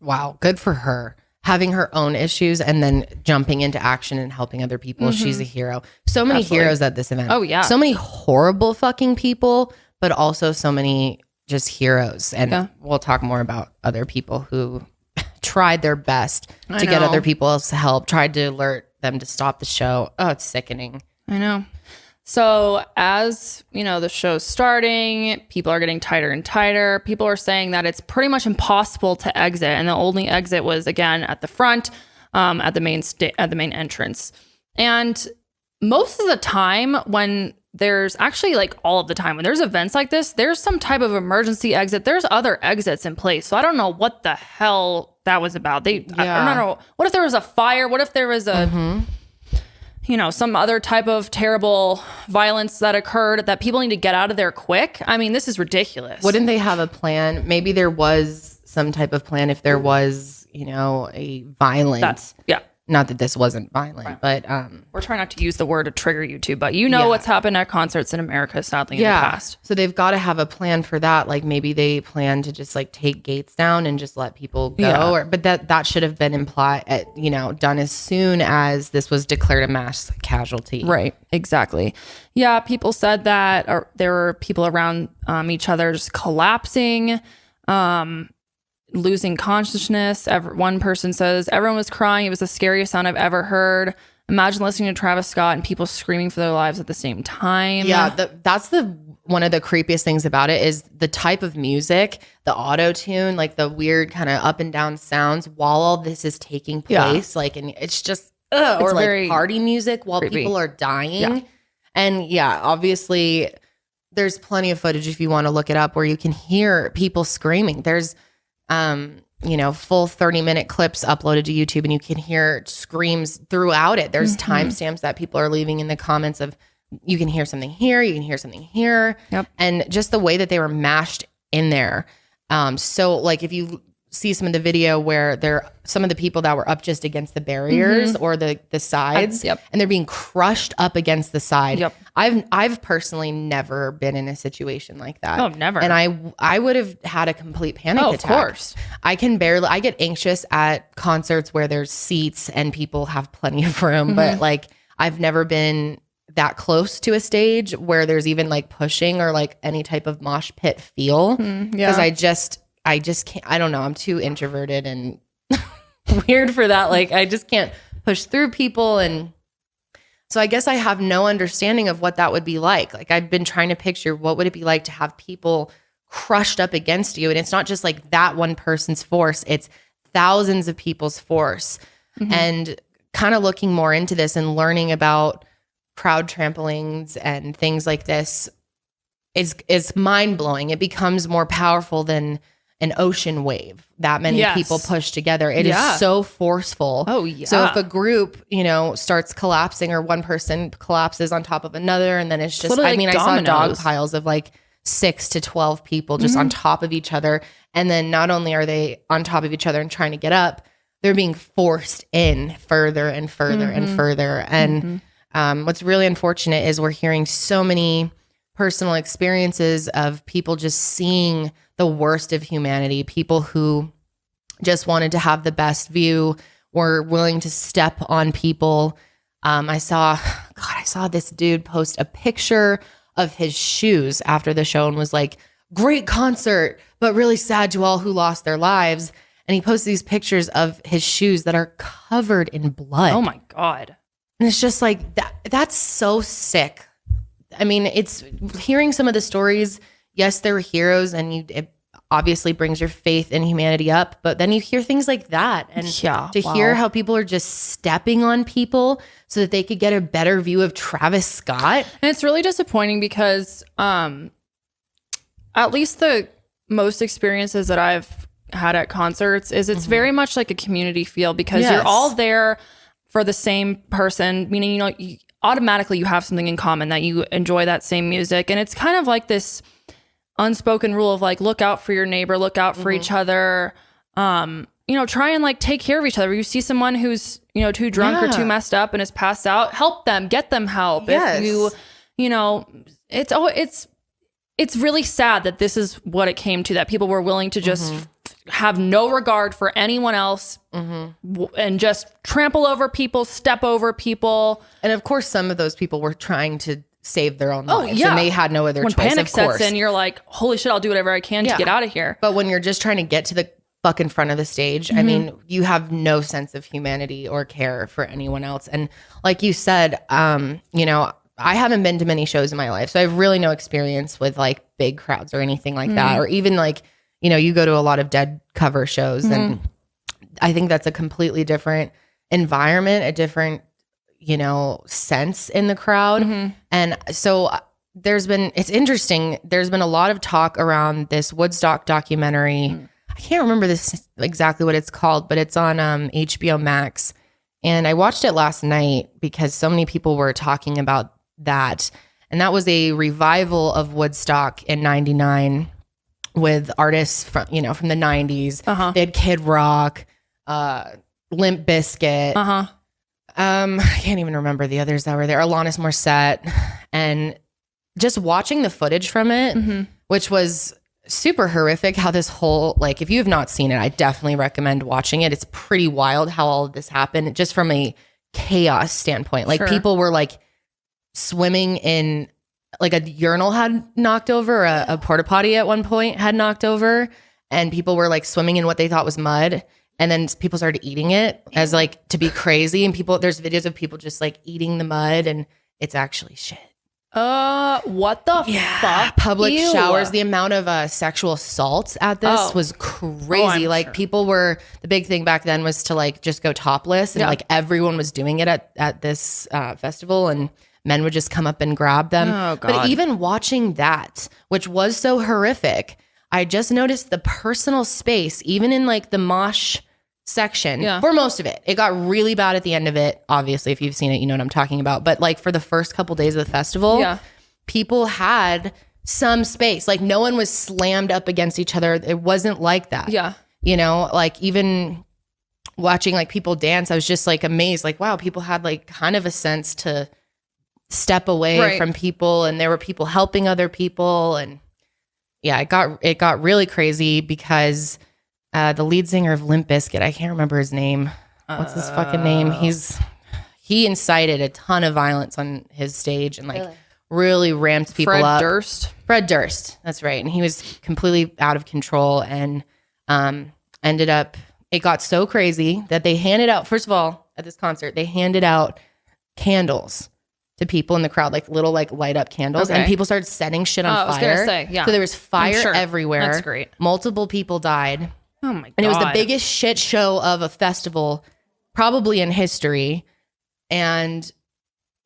Wow, good for her. Having her own issues and then jumping into action and helping other people. Mm-hmm. She's a hero. So many heroes at this event. Oh, yeah. So many horrible fucking people, but also so many just heroes. And we'll talk more about other people who tried their best to get other people else help, tried to alert them to stop the show. Oh, it's sickening. I know. So as, the show's starting, people are getting tighter and tighter. People are saying that it's pretty much impossible to exit. And the only exit was, again, at the front, at the main entrance. And most of the time when there's actually all of the time when there's events like this, there's some type of emergency exit. There's other exits in place. So I don't know what the hell that was about. I don't know. What if there was a fire? What if there was a... some other type of terrible violence that occurred that people need to get out of there quick? I mean, this is ridiculous. Wouldn't they have a plan? Maybe there was some type of plan if there was, a violent... Not that this wasn't violent, but... We're trying not to use the word to trigger you two, but what's happened at concerts in America, sadly, in the past. So they've got to have a plan for that. Like maybe they plan to just take gates down and just let people go. Yeah. But that should have been done as soon as this was declared a mass casualty. Right, exactly. Yeah, people said that there were people around each other just collapsing, losing consciousness. One person says, everyone was crying. It was the scariest sound I've ever heard. Imagine listening to Travis Scott and people screaming for their lives at the same time. Yeah, that's one of the creepiest things about it is the type of music, the auto tune, the weird kind of up and down sounds while all this is taking place. And it's just, or very party music while creepy. People are dying. Yeah. And obviously there's plenty of footage if you want to look it up where you can hear people screaming. There's full 30-minute clips uploaded to YouTube and you can hear screams throughout it. There's timestamps that people are leaving in the comments of you can hear something here, you can hear something here. Yep. And just the way that they were mashed in there. So if you see some of the video where some of the people that were up just against the barriers or the sides and they're being crushed up against the side. Yep. I've personally never been in a situation like that. Oh, never. And I would have had a complete panic attack. Of course. I get anxious at concerts where there's seats and people have plenty of room, but I've never been that close to a stage where there's even pushing or any type of mosh pit feel. Because I just can't, I don't know. I'm too introverted and weird for that. I just can't push through people. And So I guess I have no understanding of what that would be like. Like I've been trying to picture what would it be like to have people crushed up against you. And it's not just like that one person's force, it's thousands of people's force. And kind of looking more into this and learning about crowd tramplings and things like this is mind-blowing. It becomes more powerful than an ocean wave that many people push together. It is so forceful. Oh yeah. So if a group, starts collapsing or one person collapses on top of another, and then it's just, I mean, dominoes. I saw dog piles of like 6 to 12 people just on top of each other. And then not only are they on top of each other and trying to get up, they're being forced in further and further and further. And what's really unfortunate is we're hearing so many personal experiences of people just seeing the worst of humanity, people who just wanted to have the best view, were willing to step on people. I saw this dude post a picture of his shoes after the show and was like, great concert, but really sad to all who lost their lives. And he posted these pictures of his shoes that are covered in blood. Oh my God. And it's just like, that's so sick. I mean, it's hearing some of the stories. Yes, they were heroes, and it obviously brings your faith in humanity up. But then you hear things like that, and hear how people are just stepping on people so that they could get a better view of Travis Scott. And it's really disappointing because, at least the most experiences that I've had at concerts is it's very much like a community feel, because you're all there for the same person, meaning, automatically you have something in common, that you enjoy that same music. And it's kind of like this unspoken rule of like, look out for your neighbor, look out for each other, try and like take care of each other. You see someone who's, too drunk or too messed up and is passed out, help them, get them help. If it's really sad that this is what it came to, that people were willing to just have no regard for anyone else and just trample over people, step over people. And of course, some of those people were trying to save their own lives, and they had no other choice. When panic sets in, you're like, holy shit, I'll do whatever I can to get out of here. But when you're just trying to get to the fucking front of the stage, I mean, you have no sense of humanity or care for anyone else. And like you said, I haven't been to many shows in my life, so I have really no experience with like big crowds or anything like that, or even like, you go to a lot of Dead cover shows, and I think that's a completely different environment, a different, sense in the crowd. And so it's interesting. There's been a lot of talk around this Woodstock documentary. I can't remember this exactly what it's called, but it's on HBO Max. And I watched it last night because so many people were talking about that. And that was a revival of Woodstock in '99 with artists from the 90s. They had Kid Rock, Limp Bizkit. I can't even remember the others that were there. Alanis Morissette. And just watching the footage from it, which was super horrific, how this whole, like, if you have not seen it, I definitely recommend watching it. It's pretty wild how all of this happened, just from a chaos standpoint. Like, people were like swimming in, like, a urinal had knocked over, a porta potty at one point had knocked over, and people were like swimming in what they thought was mud. And then people started eating it as like to be crazy. And there's videos of people just like eating the mud, and it's actually shit. What the fuck? Public showers. The amount of sexual assaults at this was crazy. Like, people were, the big thing back then was to like just go topless, and like everyone was doing it at this festival, and men would just come up and grab them. Oh, God. But even watching that, which was so horrific, I just noticed the personal space, even in like the mosh section, for most of it. It got really bad at the end of it. Obviously, if you've seen it, you know what I'm talking about. But like for the first couple days of the festival, people had some space. Like, no one was slammed up against each other. It wasn't like that. Like, even watching like people dance, I was just like amazed. Like, wow, people had like kind of a sense to step away from people, and there were people helping other people. And it got really crazy because the lead singer of Limp Bizkit, I can't remember his name. What's his fucking name? He incited a ton of violence on his stage, and like really ramped people up. Fred Durst. That's right. And he was completely out of control, and ended up, it got so crazy that they handed out, first of all, at this concert, they handed out candles to people in the crowd, like little like light up candles, and people started setting shit on fire. I was gonna say, yeah. So there was fire everywhere. That's great. Multiple people died. Oh my god! And it was the biggest shit show of a festival probably in history. And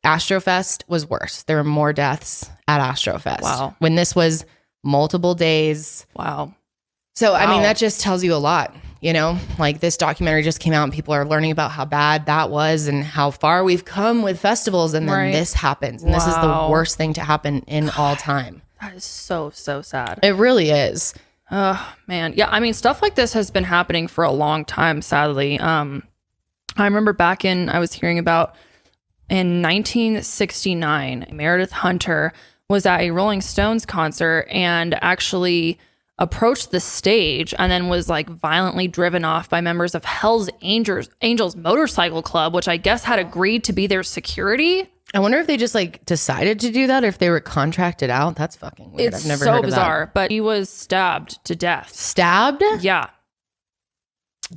Astrofest was worse. There were more deaths at Astrofest. Wow. When this was multiple days. Wow. So, I mean, that just tells you a lot, you know, like this documentary just came out and people are learning about how bad that was and how far we've come with festivals. And then this happens. And this is the worst thing to happen in all time. That is so, so sad. It really is. Oh, man. Yeah. I mean, stuff like this has been happening for a long time, sadly. I remember I was hearing about in 1969, Meredith Hunter was at a Rolling Stones concert and actually approached the stage and then was like violently driven off by members of Hell's Angels Motorcycle Club, which I guess had agreed to be their security. I wonder if they just like decided to do that or if they were contracted out. That's fucking weird. It's I've never so heard of bizarre, that. but he was stabbed to death. Stabbed? Yeah.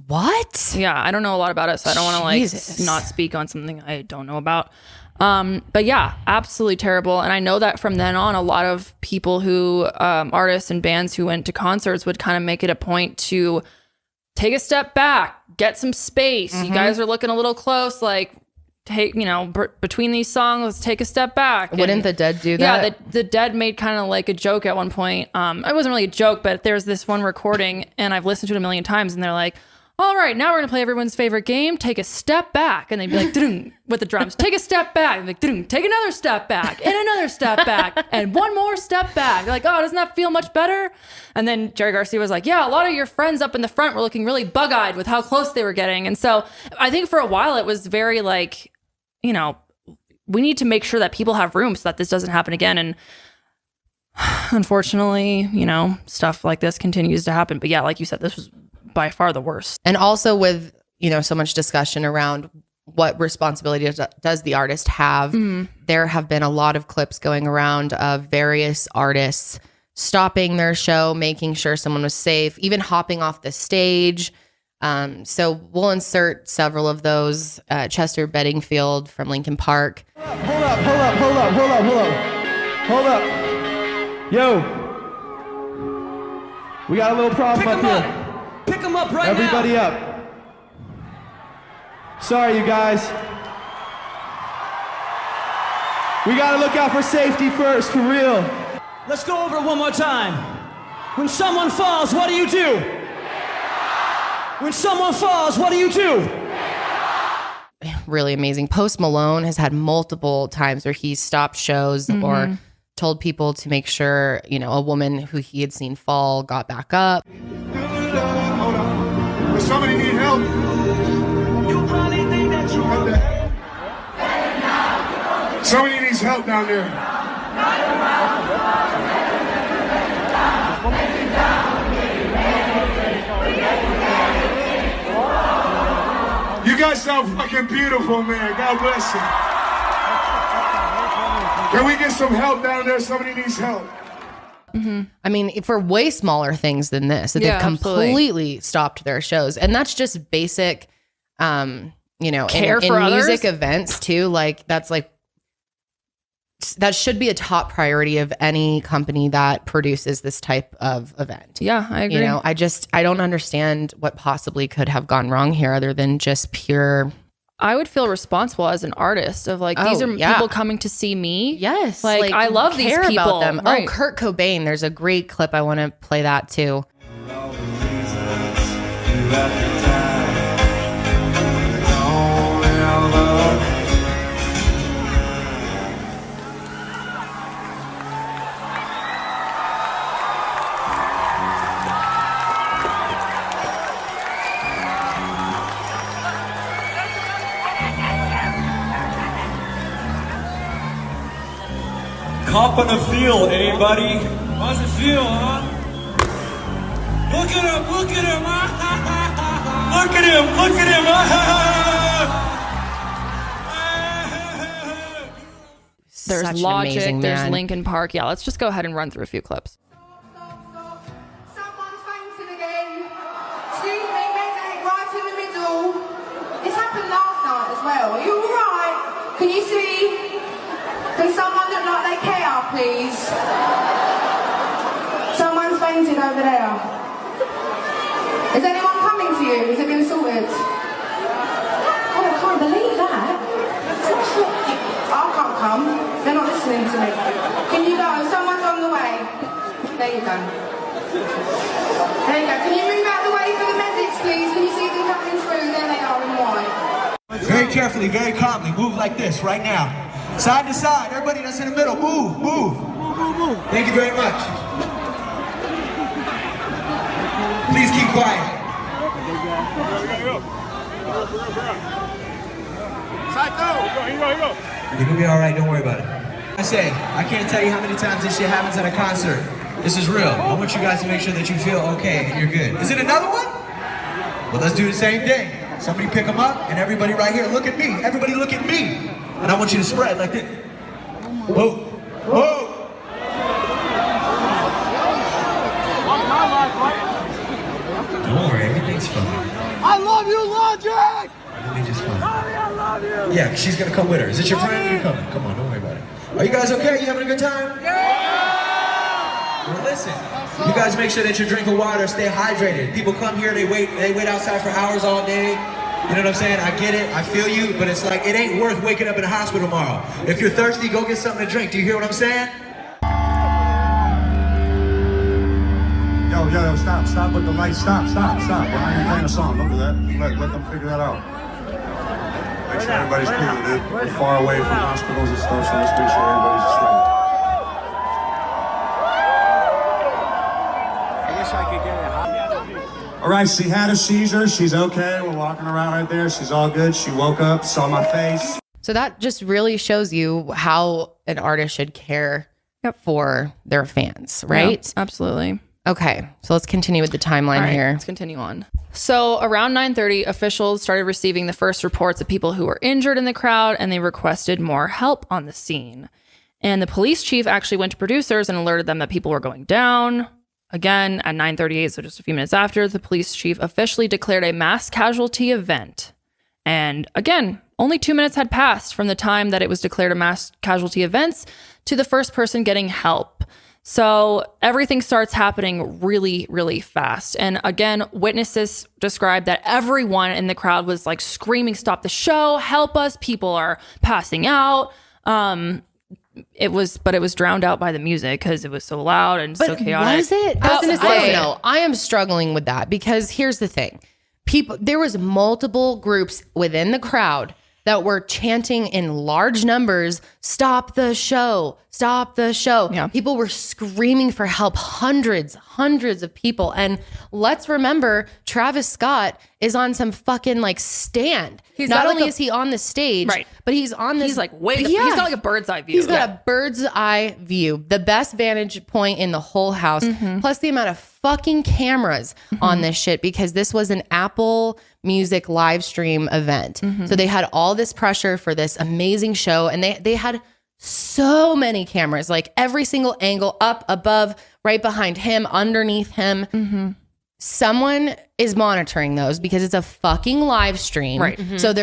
What? Yeah, I don't know a lot about it, so I don't want to like not speak on something I don't know about. But yeah, absolutely terrible. And I know that from then on, a lot of people who, artists and bands who went to concerts would kind of make it a point to take a step back, get some space. You guys are looking a little close, like take, you know, between these songs, let's take a step back. Wouldn't the Dead do that? Yeah, the Dead made kind of like a joke at one point. It wasn't really a joke, but there's this one recording and I've listened to it a million times and they're like, all right, now we're going to play everyone's favorite game, take a step back. And they'd be like, ding, with the drums, take a step back. And like, ding, take another step back and another step back and one more step back. You're like, oh, doesn't that feel much better? And then Jerry Garcia was like, yeah, a lot of your friends up in the front were looking really bug-eyed with how close they were getting. And so I think for a while it was very like, you know, we need to make sure that people have room so that this doesn't happen again. And unfortunately, you know, stuff like this continues to happen. But yeah, like you said, this was by far the worst. And also with, you know, so much discussion around what responsibility does the artist have, there have been a lot of clips going around of various artists stopping their show, making sure someone was safe, even hopping off the stage. So we'll insert several of those. Chester Bedingfield from Linkin Park. Hold up. Yo, we got a little problem up here. Pick them up right now. Everybody up. Sorry, you guys. We gotta look out for safety first, for real. Let's go over it one more time. When someone falls, what do you do? When someone falls, what do you do? Really amazing. Post Malone has had multiple times where he stopped shows or told people to make sure, you know, a woman who he had seen fall got back up. Hold on. Does somebody need help? You probably think that you are there. Somebody needs help down there. You guys sound fucking beautiful, man. God bless you. Can we get some help down there? Somebody needs help. I mean, for way smaller things than this, that they've completely stopped their shows. And that's just basic, you know, care in for music others? events too. Like that should be a top priority of any company that produces this type of event. Yeah, I agree. You know, I don't understand what possibly could have gone wrong here other than just pure. I would feel responsible as an artist of like, these are people coming to see me. Yes. Like I love these people. About them. Right. Oh, Kurt Cobain. There's a great clip. I want to play that too. Cop on the field, anybody? How's it feel, huh? Look at him, look at him, look at him, look at him. There's Such an Logic, amazing there's man. Linkin Park. Yeah, let's just go ahead and run through a few clips. Someone's fainting again. Excuse me, medic, right in the middle. This happened last night as well. Are you alright? Can you see? Can someone look like they care, please? Someone's fainted over there. Is anyone coming to you? Has it been sorted? Oh, I can't believe that. I can't come. They're not listening to me. Can you go? Someone's on the way. There you go. There you go. Can you move out the way for the medics, please? Can you see them coming through? There they are in white. Very carefully, very calmly. Move like this right now. Side to side. Everybody that's in the middle, move, move. Thank you very much. Please keep quiet. You're gonna be all right. Don't worry about it. I can't tell you how many times this shit happens at a concert. This is real. I want you guys to make sure that you feel okay and you're good. Is it another one? Well, let's do the same thing. Somebody pick them up, and everybody right here, look at me. Everybody look at me. And I want you to spread like this. Whoa, whoa. Don't worry, everything's fine. I love you, Logic! Everything's just fine. I love you! Yeah, she's gonna come with her. Is it your friend? You're coming. Come on, don't worry about it. Are you guys okay? You having a good time? Yeah! Well, listen. You guys make sure that you're drinking water, stay hydrated. People come here, they wait outside for hours all day. You know what I'm saying? I get it, I feel you, but it's like, it ain't worth waking up in a hospital tomorrow. If you're thirsty, go get something to drink. Do you hear what I'm saying? Yo, stop with the lights, stop. We're not even playing a song, don't do that. Let them figure that out. Make sure everybody's cool, dude. We're far away from hospitals and stuff, so let's make sure everybody's straight. All right, she had a seizure. She's okay. We're walking around right there. She's all good. She woke up, saw my face. So that just really shows you how an artist should care for their fans, right? Yeah, absolutely. Okay, so let's continue with the timeline here. Let's continue on. So around 9:30, officials started receiving the first reports of people who were injured in the crowd, and they requested more help on the scene. And the police chief actually went to producers and alerted them that people were going down. Again, at 9:38, so just a few minutes after, the police chief officially declared a mass casualty event. And again, only 2 minutes had passed from the time that it was declared a mass casualty event to the first person getting help. So everything starts happening really, really fast. And again, witnesses described that everyone in the crowd was like screaming, "Stop the show, help us, people are passing out." It was drowned out by the music because it was so loud and so chaotic. Was it? I was going to say, no, I am struggling with that because here's the thing. There was multiple groups within the crowd that were chanting in large numbers, "Stop the show, stop the show." Yeah. People were screaming for help, hundreds of people. And let's remember, Travis Scott is on some fucking like stand. Not only is he on the stage, right, but he's on this. He's like, he's got like a bird's eye view. He's got a bird's eye view, the best vantage point in the whole house, plus the amount of fucking cameras on this shit, because this was an Apple Music live stream event. So they had all this pressure for this amazing show, and they had so many cameras, like every single angle, up, above, right behind him, underneath him. Someone is monitoring those because it's a fucking live stream. Right. So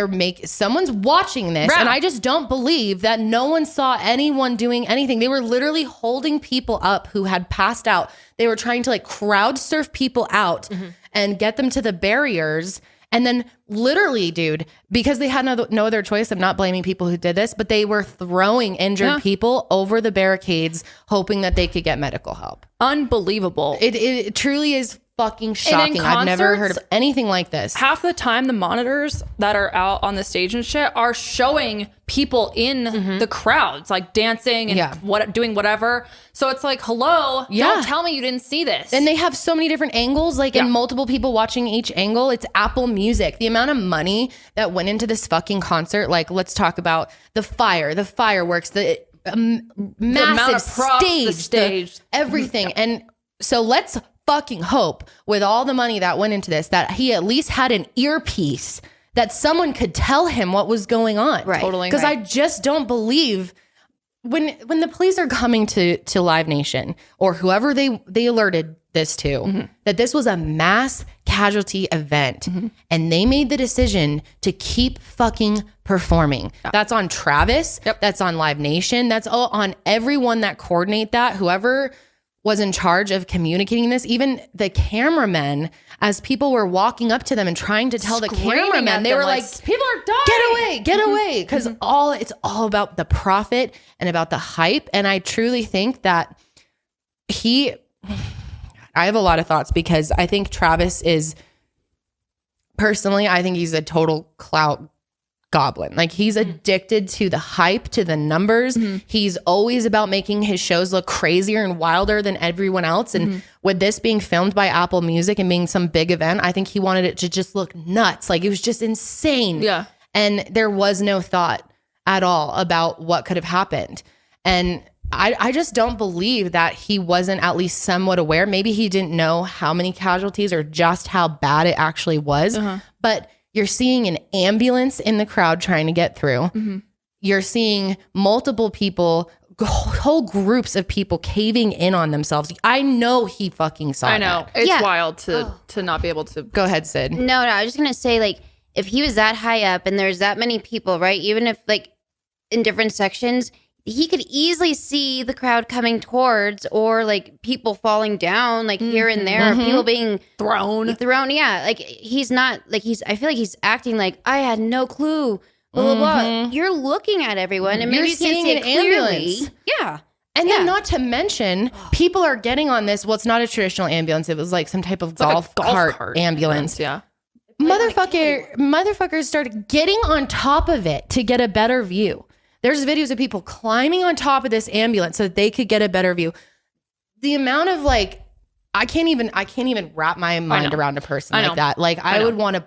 someone's watching this. Right. And I just don't believe that no one saw anyone doing anything. They were literally holding people up who had passed out. They were trying to like crowd surf people out and get them to the barriers. And then literally, dude, because they had no other choice, I'm not blaming people who did this, but they were throwing injured people over the barricades, hoping that they could get medical help. Unbelievable. It truly is fucking shocking. I've never heard of anything like this. Half the time, the monitors that are out on the stage and shit are showing people in the crowds, like dancing and doing whatever. So it's like, hello, don't tell me you didn't see this. And they have so many different angles, like and multiple people watching each angle. It's Apple Music. The amount of money that went into this fucking concert, like let's talk about the fireworks, the massive stage, everything. And so let's fucking hope with all the money that went into this that he at least had an earpiece that someone could tell him what was going on. Right. Totally. Because I just don't believe when the police are coming to Live Nation or whoever they alerted this to, that this was a mass casualty event, and they made the decision to keep fucking performing. That's on Travis. That's on Live Nation. That's all on everyone that coordinate that, whoever was in charge of communicating this, even the cameramen, as people were walking up to them and trying to tell the cameramen, they were like, people are dying. Get away. Because it's all about the profit and about the hype. And I truly think that I have a lot of thoughts, because I think Travis is, personally, I think he's a total clout goblin. Like, he's addicted to the hype, to the numbers. He's always about making his shows look crazier and wilder than everyone else. And with this being filmed by Apple Music and being some big event, I think he wanted it to just look nuts. Like, it was just insane. Yeah. And there was no thought at all about what could have happened. And I just don't believe that he wasn't at least somewhat aware. Maybe he didn't know how many casualties or just how bad it actually was. But you're seeing an ambulance in the crowd trying to get through. You're seeing multiple people, whole groups of people caving in on themselves. I know he fucking saw I know. that. It's wild to not be able to. Go ahead, Sid. No, I was just going to say, like, if he was that high up and there's that many people, right? Even if, like, in different sections, he could easily see the crowd coming towards, or like people falling down, like here and there, or people being thrown. Yeah. Like, he's not like I feel like he's acting like I had no clue. Blah, blah, blah. You're looking at everyone and maybe you're seeing an ambulance. Yeah. And then not to mention, people are getting on this. Well, it's not a traditional ambulance. It was like some type of golf cart ambulance. Yeah. Motherfuckers started getting on top of it to get a better view. There's videos of people climbing on top of this ambulance so that they could get a better view. The amount of like, I can't even wrap my mind around a person like that. Like, I would want to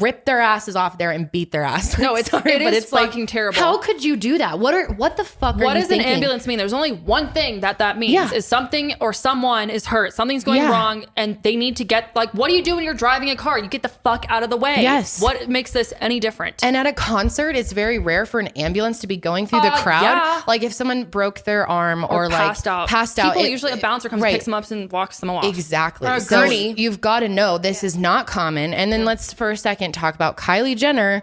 rip their asses off there and beat their ass. No, it's sorry, but it's fucking terrible. How could you do that? What the fuck are you thinking? What does an ambulance mean? There's only one thing that means is something or someone is hurt. Something's going wrong and they need to get, like, what do you do when you're driving a car? You get the fuck out of the way. Yes. What makes this any different? And at a concert, it's very rare for an ambulance to be going through the crowd. Yeah. Like, if someone broke their arm or like passed out. Usually a bouncer comes, picks them up and walks them off. Exactly. So you've got to know this is not common. And then let's for a second talk about Kylie Jenner,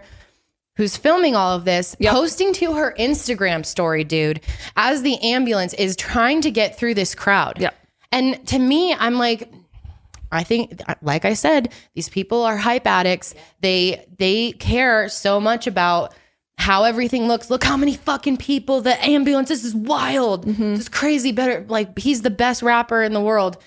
who's filming all of this, posting to her Instagram story, dude, as the ambulance is trying to get through this crowd. Yeah. And to me, I'm like, I think, like I said, these people are hype addicts. They care so much about how everything looks. Look how many fucking people, the ambulance, this is wild. This is crazy. Better, like, he's the best rapper in the world.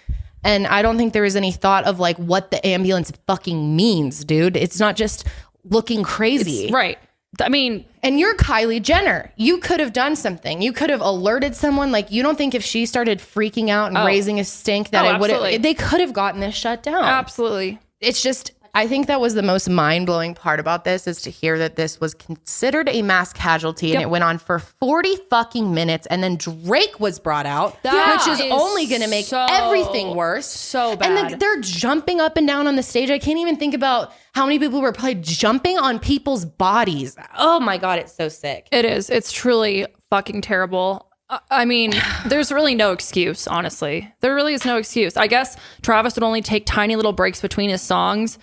And I don't think there was any thought of like what the ambulance fucking means, dude. It's not just looking crazy. Right. I mean, and you're Kylie Jenner. You could have done something. You could have alerted someone. Like, you don't think if she started freaking out and raising a stink that it would have, they could have gotten this shut down. Absolutely. It's just, I think that was the most mind-blowing part about this, is to hear that this was considered a mass casualty and it went on for 40 fucking minutes, and then Drake was brought out, which is only going to make everything worse. So bad. And they're jumping up and down on the stage. I can't even think about how many people were probably jumping on people's bodies. Oh my God, it's so sick. It is. It's truly fucking terrible. I mean, there's really no excuse, honestly. There really is no excuse. I guess Travis would only take tiny little breaks between his songs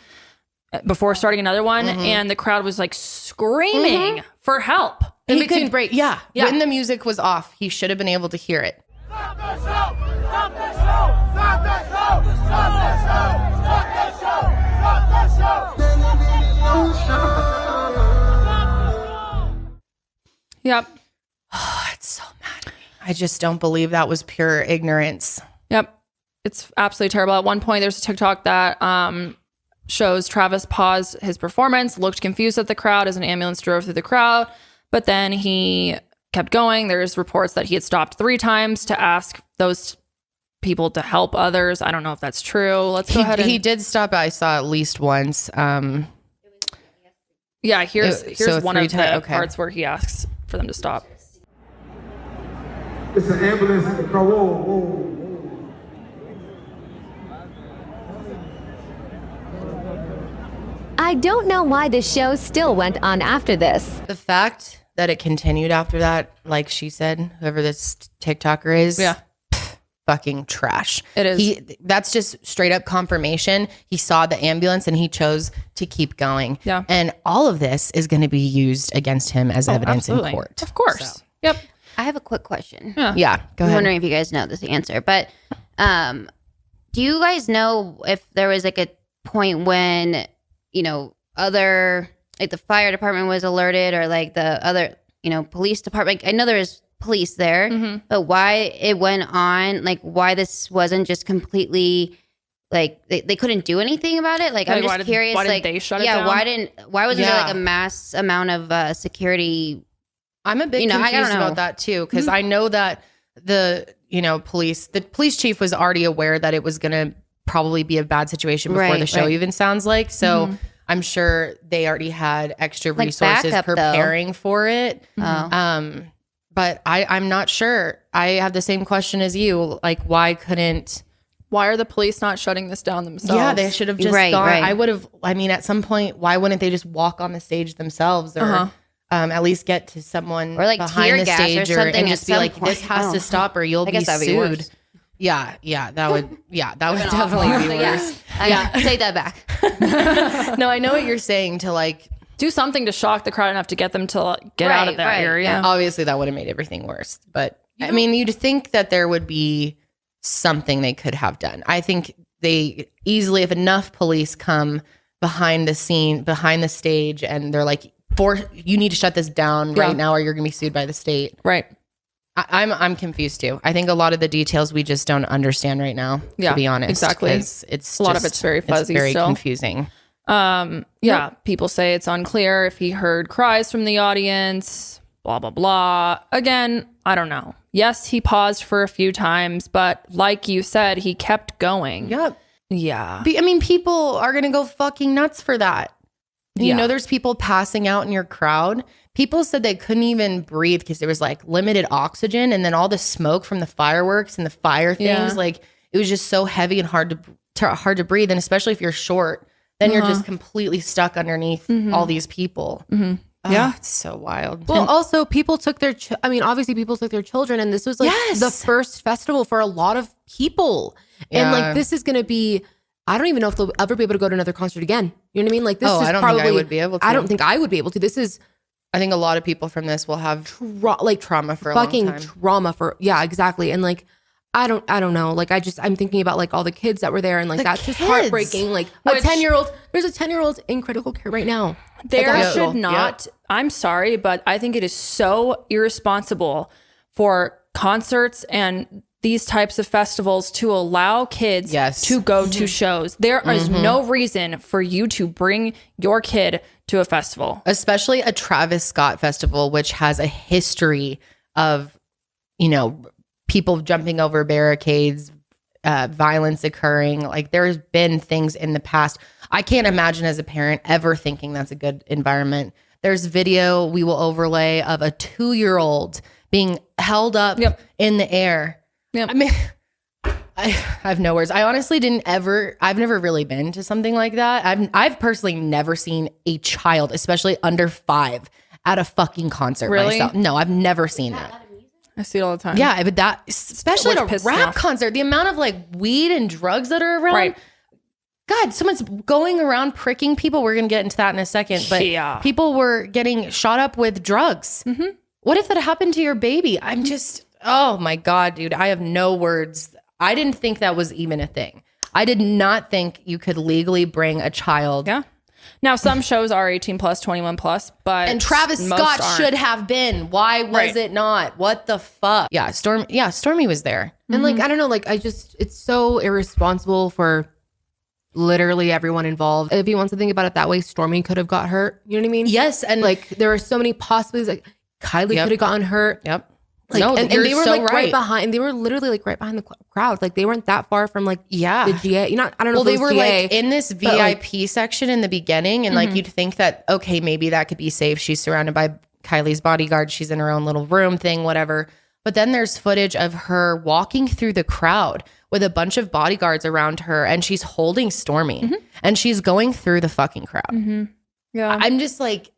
before starting another one, and the crowd was like screaming for help. He could break. Yeah. When the music was off, he should have been able to hear it. Stop the show! Stop the show! Stop the show! Stop the show! Stop the show! Stop the show! Yep. Oh, it's so mad. I just don't believe that was pure ignorance. Yep. It's absolutely terrible. At one point, there's a TikTok that shows Travis paused his performance, looked confused at the crowd as an ambulance drove through the crowd, but then he kept going. There's reports that he had stopped 3 times to ask those people to help others. I don't know if that's true. Let's go ahead. He did stop. I saw at least once. Yeah, here's one of the parts where he asks for them to stop. It's an ambulance in the car. Whoa. I don't know why the show still went on after this. The fact that it continued after that, like she said, whoever this TikToker is, fucking trash. It is. That's just straight up confirmation. He saw the ambulance and he chose to keep going. Yeah. And all of this is going to be used against him as evidence in court. Of course. So. Yep. I have a quick question. Yeah. Go ahead. I'm wondering if you guys know this answer, but do you guys know if there was like a point when, you know, other, like the fire department was alerted or like the other, you know, police department? I know there was police there, but why it went on, like why this wasn't just completely like they couldn't do anything about it? Like I'm just curious. Why like didn't they shut it down? Why wasn't there like a mass amount of security? I'm a bit confused about that too, because I know that the police chief was already aware that it was going to probably be a bad situation before the show even sounds like. So I'm sure they already had extra resources preparing for it. But I'm not sure. I have the same question as you. Like, why are the police not shutting this down themselves? Yeah, they should have just gone. Right. At some point, why wouldn't they just walk on the stage themselves or at least get to someone or like behind the stage and just be like, this has to stop or you'll be sued. Yeah, that would definitely be worse. Take that back. No, I know what you're saying, to like do something to shock the crowd enough to get them to get out of that area. Yeah. Obviously, that would have made everything worse. But I mean, you'd think that there would be something they could have done. I think they easily, if enough police come behind the scene, behind the stage, and they're like, you need to shut this down right now or you're going to be sued by the state. Right. I'm confused too. I think a lot of the details we just don't understand right now, to be honest. Exactly. It's a lot of it's very fuzzy. It's very confusing. People say it's unclear if he heard cries from the audience, blah, blah, blah. Again, I don't know. Yes, he paused for a few times, but like you said, he kept going. Yep. Yeah. People are going to go fucking nuts for that. You know, there's people passing out in your crowd. People said they couldn't even breathe because there was like limited oxygen, and then all the smoke from the fireworks and the fire things, like it was just so heavy and hard to breathe. And especially if you're short, then you're just completely stuck underneath all these people. It's so wild. Well, also people took their, obviously people took their children, and this was like the first festival for a lot of people. And like, this is going to be, I don't even know if they'll ever be able to go to another concert again. You know what I mean? Like this is I don't probably, think I would be able to. I don't think I would be able to. This is, I think a lot of people from this will have trauma for a fucking long time. Trauma for, exactly. And like, I don't know. Like I'm thinking about like all the kids that were there, and like that's just heartbreaking. Like there's a 10-year-old in critical care right now. There should not, I'm sorry, but I think it is so irresponsible for concerts and these types of festivals to allow kids to go to shows. There is no reason for you to bring your kid to a festival. Especially a Travis Scott festival, which has a history of, people jumping over barricades, violence occurring. Like there's been things in the past. I can't imagine as a parent ever thinking that's a good environment. There's video we will overlay of a 2-year-old being held up in the air. I mean, I have no words. I honestly I've never really been to something like that. I've personally never seen a child, especially under 5, at a fucking concert myself. No, I've never seen that. I see it all the time. Yeah, but that, especially at a rap concert, the amount of like weed and drugs that are around. Right. God, someone's going around pricking people. We're going to get into that in a second. But people were getting shot up with drugs. What if that happened to your baby? I'm just, oh my God, dude. I have no words. I didn't think that was even a thing. I did not think you could legally bring a child. Yeah. Now, some shows are 18 plus, 21 plus, but and Travis Scott should have been. Why was it not? What the fuck? Yeah, Stormy was there. And like, I don't know, like it's so irresponsible for literally everyone involved. If you want to think about it that way, Stormy could have got hurt. You know what I mean? Yes. And like, there are so many possibilities. Like Kylie could have gotten hurt. Yep. Like, no, and they were so like right behind. They were literally like right behind the crowd. Like they weren't that far from like the GA. I don't know. Well, they were GA, like in this VIP section in the beginning, and like you'd think that okay, maybe that could be safe. She's surrounded by Kylie's bodyguards. She's in her own little room thing, whatever. But then there's footage of her walking through the crowd with a bunch of bodyguards around her, and she's holding Stormy, and she's going through the fucking crowd. Yeah, I'm just like.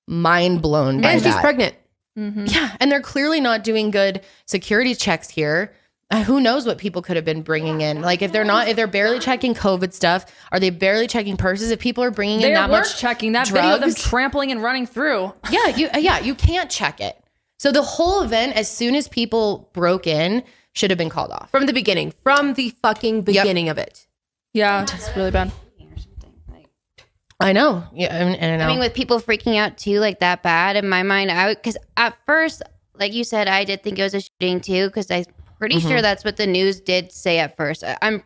mind blown by and that. she's pregnant. Yeah, and they're clearly not doing good security checks here. Who knows what people could have been bringing in? Like if they're barely checking COVID stuff, are they barely checking purses? If people are bringing in that much checking that drugs, video of them trampling and running through. You can't check it. So the whole event, as soon as people broke in, should have been called off from the beginning, from the fucking beginning of it. Yeah, it's really bad. I know. Yeah, and I mean, with people freaking out too, like that bad. In my mind, because at first, like you said, I did think it was a shooting too, because I'm pretty sure that's what the news did say at first. Denver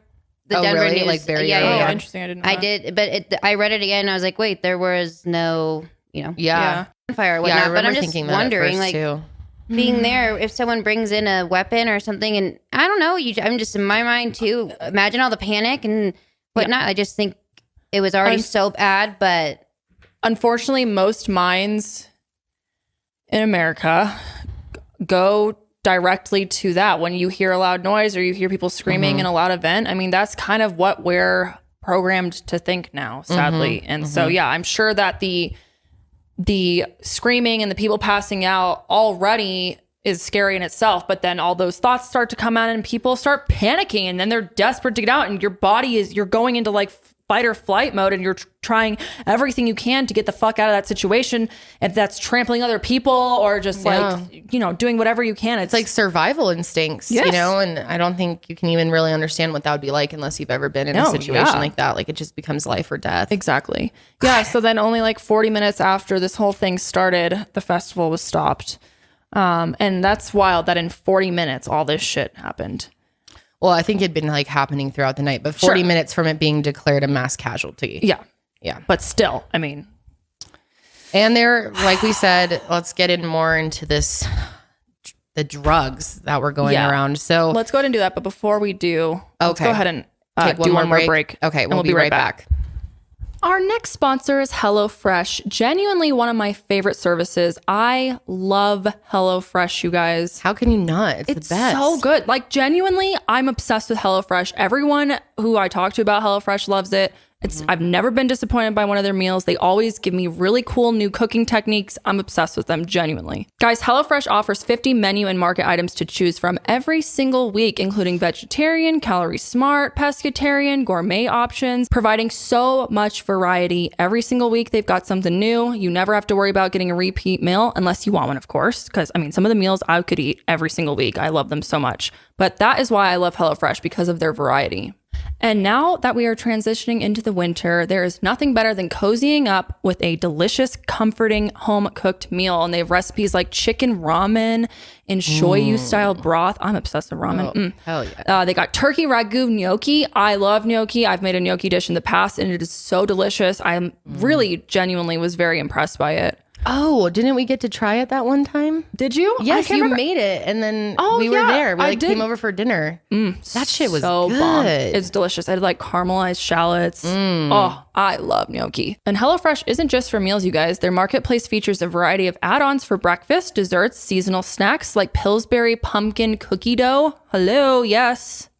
really? news, Like very yeah. Interesting. I didn't know I did, but I read it again. And I was like, wait, there was no, fire or whatnot. I remember but I'm just thinking that wondering, at first, like, too. being there, if someone brings in a weapon or something, and I don't know, I'm just in my mind too. Imagine all the panic and whatnot. I just think it was already so bad, but unfortunately, most minds in America go directly to that. When you hear a loud noise or you hear people screaming in a loud event, I mean, that's kind of what we're programmed to think now, sadly. And so, I'm sure that the screaming and the people passing out already is scary in itself, but then all those thoughts start to come out and people start panicking, and then they're desperate to get out, and your body you're going into like fight or flight mode, and you're trying everything you can to get the fuck out of that situation. If that's trampling other people or just doing whatever you can. It's like survival instincts, and I don't think you can even really understand what that would be like unless you've ever been in a situation like that. Like it just becomes life or death. Exactly. Yeah. So then only like 40 minutes after this whole thing started, the festival was stopped. And that's wild that in 40 minutes, all this shit happened. Well, I think it'd been like happening throughout the night, but 40 minutes from it being declared a mass casualty. Yeah. Yeah. But still, I mean. And they're, like we said, let's get in more into the drugs that were going around. So let's go ahead and do that. But before we do, let's go ahead and take one more break. Okay. We'll be right back. Our next sponsor is HelloFresh. Genuinely one of my favorite services. I love HelloFresh, you guys. How can you not? It's the best. So good. Like genuinely, I'm obsessed with HelloFresh. Everyone who I talk to about HelloFresh loves it. I've never been disappointed by one of their meals. They always give me really cool new cooking techniques. I'm obsessed with them, genuinely. Guys, HelloFresh offers 50 menu and market items to choose from every single week, including vegetarian, calorie smart, pescatarian, gourmet options, providing so much variety. Every single week, they've got something new. You never have to worry about getting a repeat meal, unless you want one, of course, because I mean, some of the meals I could eat every single week. I love them so much. But that is why I love HelloFresh, because of their variety. And now that we are transitioning into the winter, there is nothing better than cozying up with a delicious, comforting, home-cooked meal. And they have recipes like chicken ramen in shoyu style broth. I'm obsessed with ramen. Hell yeah. They got turkey ragu gnocchi. I love gnocchi. I've made a gnocchi dish in the past, and it is so delicious. I really genuinely was very impressed by it. Oh, didn't we get to try it that one time? Did you? Yes, you made it, and then we were there. We came over for dinner. That shit was so good. Bomb. It's delicious. I had like caramelized shallots. Oh, I love gnocchi. And HelloFresh isn't just for meals, you guys. Their marketplace features a variety of add-ons for breakfast, desserts, seasonal snacks like Pillsbury pumpkin cookie dough. Hello, yes.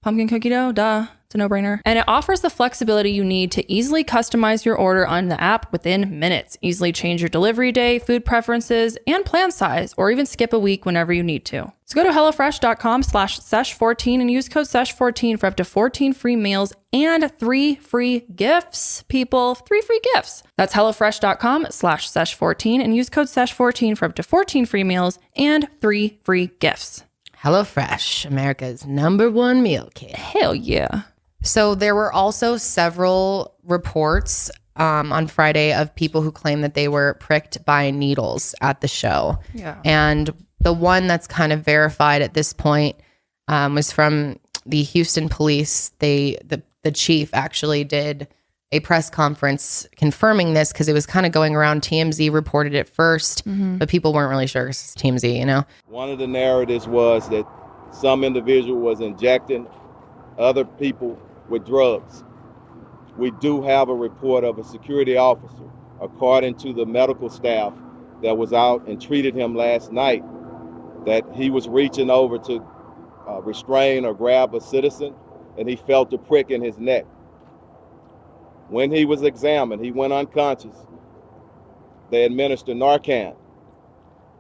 Pumpkin cookie dough, duh. It's a no-brainer. And it offers the flexibility you need to easily customize your order on the app within minutes. Easily change your delivery day, food preferences, and plan size, or even skip a week whenever you need to. So go to HelloFresh.com/Sesh14 and use code Sesh14 for up to 14 free meals and 3 free gifts, people. 3 free gifts. That's HelloFresh.com/Sesh14 and use code Sesh14 for up to 14 free meals and 3 free gifts. HelloFresh, America's #1 meal kit. Hell yeah. So there were also several reports on Friday of people who claimed that they were pricked by needles at the show. Yeah. And the one that's kind of verified at this point was from the Houston police. The chief actually did a press conference confirming this because it was kind of going around. TMZ reported it first, but people weren't really sure because it's TMZ, you know? One of the narratives was that some individual was injecting other people with drugs. We do have a report of a security officer, according to the medical staff that was out and treated him last night, that he was reaching over to restrain or grab a citizen, and he felt a prick in his neck. When he was examined, he went unconscious. they administered Narcan.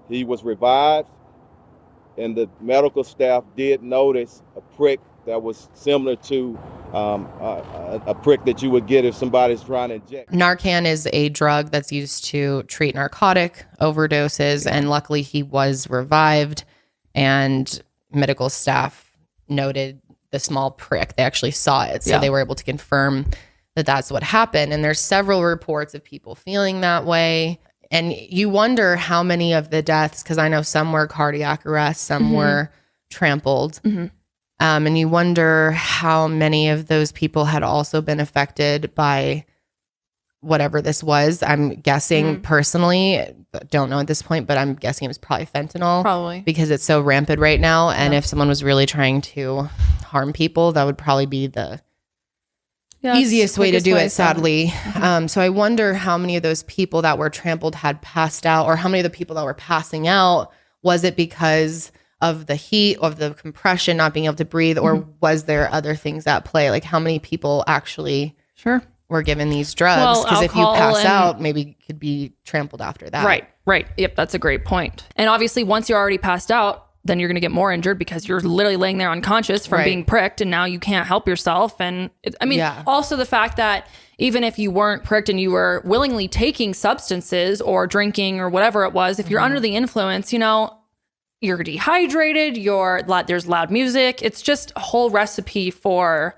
He was revived, and the medical staff did notice a prick that was similar to a prick that you would get if somebody's trying to inject. Narcan is a drug that's used to treat narcotic overdoses, and luckily he was revived, and medical staff noted the small prick. They actually saw it, so they were able to confirm that that's what happened. And there's several reports of people feeling that way. And you wonder how many of the deaths, because I know some were cardiac arrest, some were trampled. And you wonder how many of those people had also been affected by whatever this was. I'm guessing personally, don't know at this point, but I'm guessing it was probably fentanyl. Probably. Because it's so rampant right now. And if someone was really trying to harm people, that would probably be the easiest way to do it, sadly. So I wonder how many of those people that were trampled had passed out, or how many of the people that were passing out, was it because of the heat, of the compression, not being able to breathe, or was there other things at play? Like how many people actually were given these drugs? Because if you pass out, maybe you could be trampled after that. Right. Yep, that's a great point. And obviously once you're already passed out, then you're going to get more injured because you're literally laying there unconscious from being pricked, and now you can't help yourself. And also the fact that even if you weren't pricked and you were willingly taking substances or drinking or whatever it was, if you're under the influence, you're dehydrated, there's loud music. It's just a whole recipe for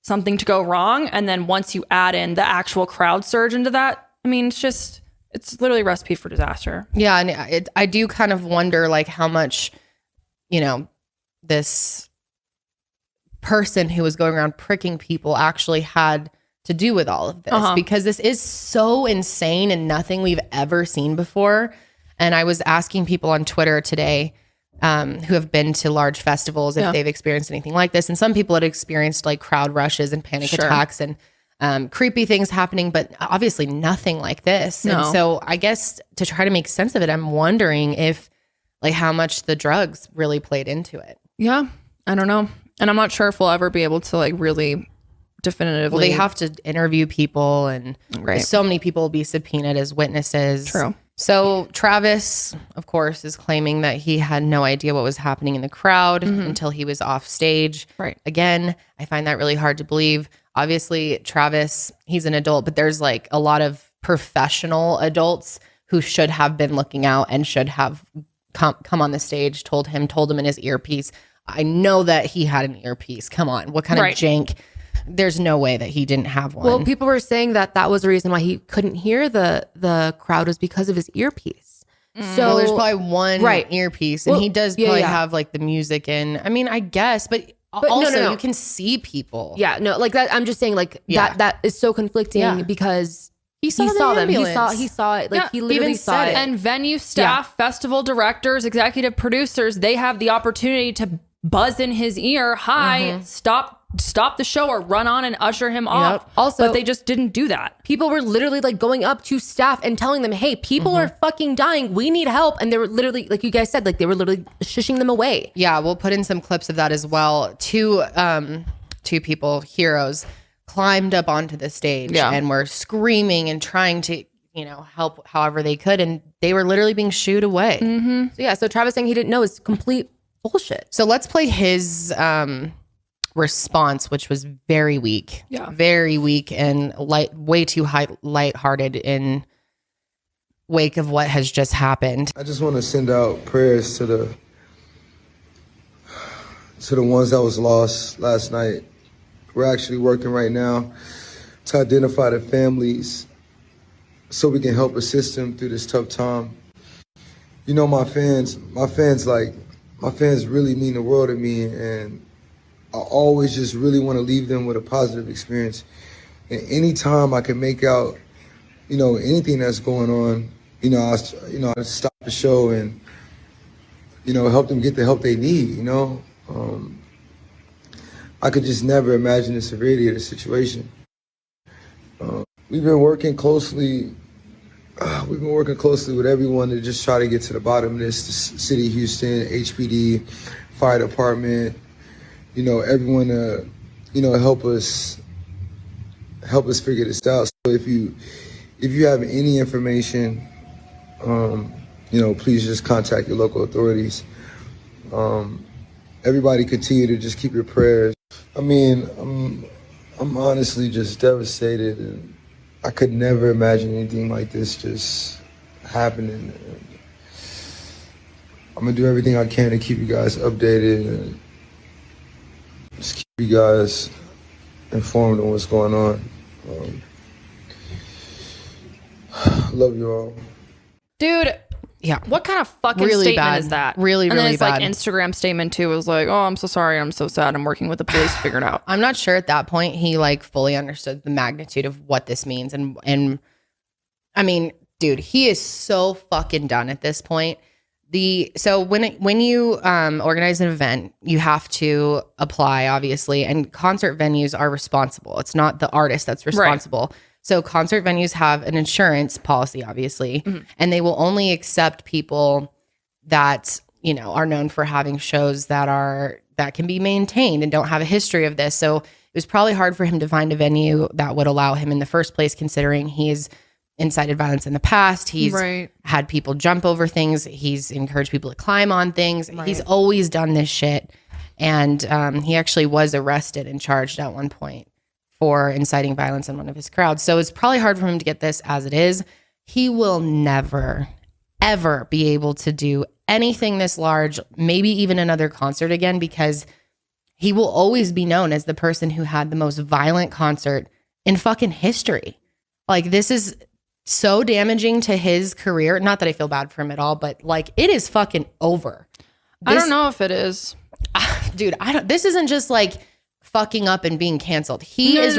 something to go wrong. And then once you add in the actual crowd surge into that, it's literally a recipe for disaster. Yeah. And I do kind of wonder like how much, this person who was going around pricking people actually had to do with all of this, because this is so insane and nothing we've ever seen before. And I was asking people on Twitter today who have been to large festivals if they've experienced anything like this. And some people had experienced like crowd rushes and panic attacks and creepy things happening, but obviously nothing like this. No. And so I guess to try to make sense of it, I'm wondering if like how much the drugs really played into it. Yeah, I don't know. And I'm not sure if we'll ever be able to like really definitively. Well, they have to interview people, and so many people will be subpoenaed as witnesses. True. So Travis, of course, is claiming that he had no idea what was happening in the crowd until he was off stage. Right. Again, I find that really hard to believe. Obviously, Travis, he's an adult, but there's like a lot of professional adults who should have been looking out and should have come on the stage, told him in his earpiece. I know that he had an earpiece. Come on. What kind of jank? There's no way that he didn't have one. Well, people were saying that was the reason why he couldn't hear the crowd, was because of his earpiece. So there's probably one earpiece, and he does probably have like the music in. I mean, I guess, but also no. You can see people. Yeah, no, like that. I'm just saying, like that is so conflicting because he saw them. He saw it. Like he literally saw it. And venue staff, festival directors, executive producers, they have the opportunity to buzz in his ear, "Hi, stop the show," or run on and usher him off. Also, but they just didn't do that. People were literally like going up to staff and telling them, "Hey, people are fucking dying. We need help." And they were literally, like you guys said, like they were literally shushing them away. Yeah, we'll put in some clips of that as well. Two people, heroes, climbed up onto the stage and were screaming and trying to, help however they could, and they were literally being shooed away. So Travis saying he didn't know is complete bullshit. So let's play his response, which was very weak. Very weak and way too lighthearted in wake of what has just happened. I just want to send out prayers to the ones that was lost last night. We're actually working right now to identify the families so we can help assist them through this tough time. My fans really mean the world to me, and I always just really want to leave them with a positive experience. And anytime I can make out, anything that's going on, I stop the show and, help them get the help they need, I could just never imagine the severity of the situation. We've been working closely with everyone to just try to get to the bottom of this. The City of Houston, HPD, Fire Department, everyone help us figure this out. So if if you have any information, please just contact your local authorities. Everybody continue to just keep your prayers. I mean, I'm honestly just devastated, and I could never imagine anything like this just happening. I'm gonna do everything I can to keep you guys updated and just keep you guys informed on what's going on. Love you all. Dude, yeah. What kind of fucking really statement bad. is that? Really, and really then his bad. like Instagram statement too was like, "Oh, I'm so sorry. I'm so sad. I'm working with the police to figure it out." I'm not sure at that point he like fully understood the magnitude of what this means. And I mean, dude, he is so fucking done at this point. So when you organize an event, you have to apply, obviously, and concert venues are responsible. It's not the artist that's responsible. Right. So concert venues have an insurance policy, obviously, and they will only accept people that, are known for having shows that can be maintained and don't have a history of this. So it was probably hard for him to find a venue that would allow him in the first place, considering he's incited violence in the past. He's had people jump over things. He's encouraged people to climb on things. Right. He's always done this shit. And he actually was arrested and charged at one point for inciting violence in one of his crowds. So it's probably hard for him to get this as it is. He will never, ever be able to do anything this large, maybe even another concert again, because he will always be known as the person who had the most violent concert in fucking history. Like, this is so damaging to his career. Not that I feel bad for him at all, but like, it is fucking over. I don't know if it is. Dude, this isn't just like fucking up and being canceled. He's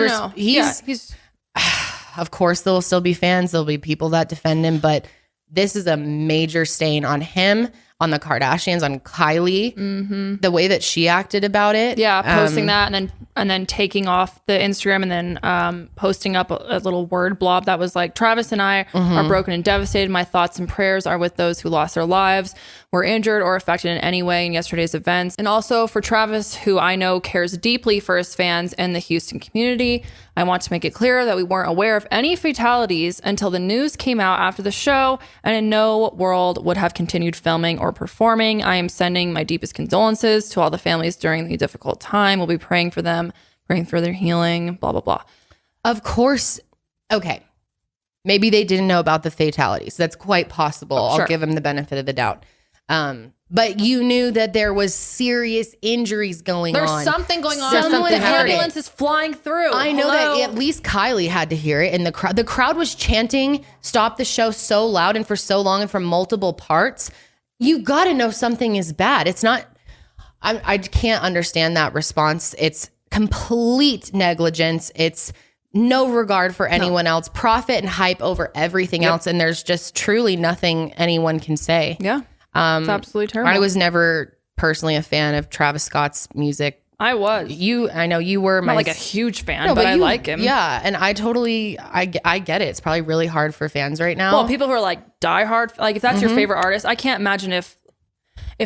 of course there will still be fans, there'll be people that defend him, but this is a major stain on him, on the Kardashians, on Kylie, the way that she acted about it. Yeah, posting that and then taking off the Instagram and then posting up a little word blob that was like, Travis and I are broken and devastated. My thoughts and prayers are with those who lost their lives, were injured or affected in any way in yesterday's events. And also for Travis, who I know cares deeply for his fans and the Houston community. I want to make it clear that we weren't aware of any fatalities until the news came out after the show, and in no world would have continued filming or performing. I am sending my deepest condolences to all the families during the difficult time. We'll be praying for them, praying for their healing, blah, blah, blah. Of course. Okay. Maybe they didn't know about the fatalities. That's quite possible. I'll give them the benefit of the doubt. But you knew that there was serious injuries going on. There's something going on. The ambulance is flying through. I know that at least Kylie had to hear it. And the crowd was chanting, "Stop the show," so loud and for so long and from multiple parts. You got to know something is bad. It's not, I can't understand that response. It's complete negligence. It's no regard for anyone else, profit and hype over everything else. And there's just truly nothing anyone can say. Yeah. It's absolutely terrible. I was never personally a fan of Travis Scott's music. I was. I know you were. Not like a huge fan, but I like him. Yeah, and I get it. It's probably really hard for fans right now. Well, people who are like diehard, like if that's your favorite artist, I can't imagine if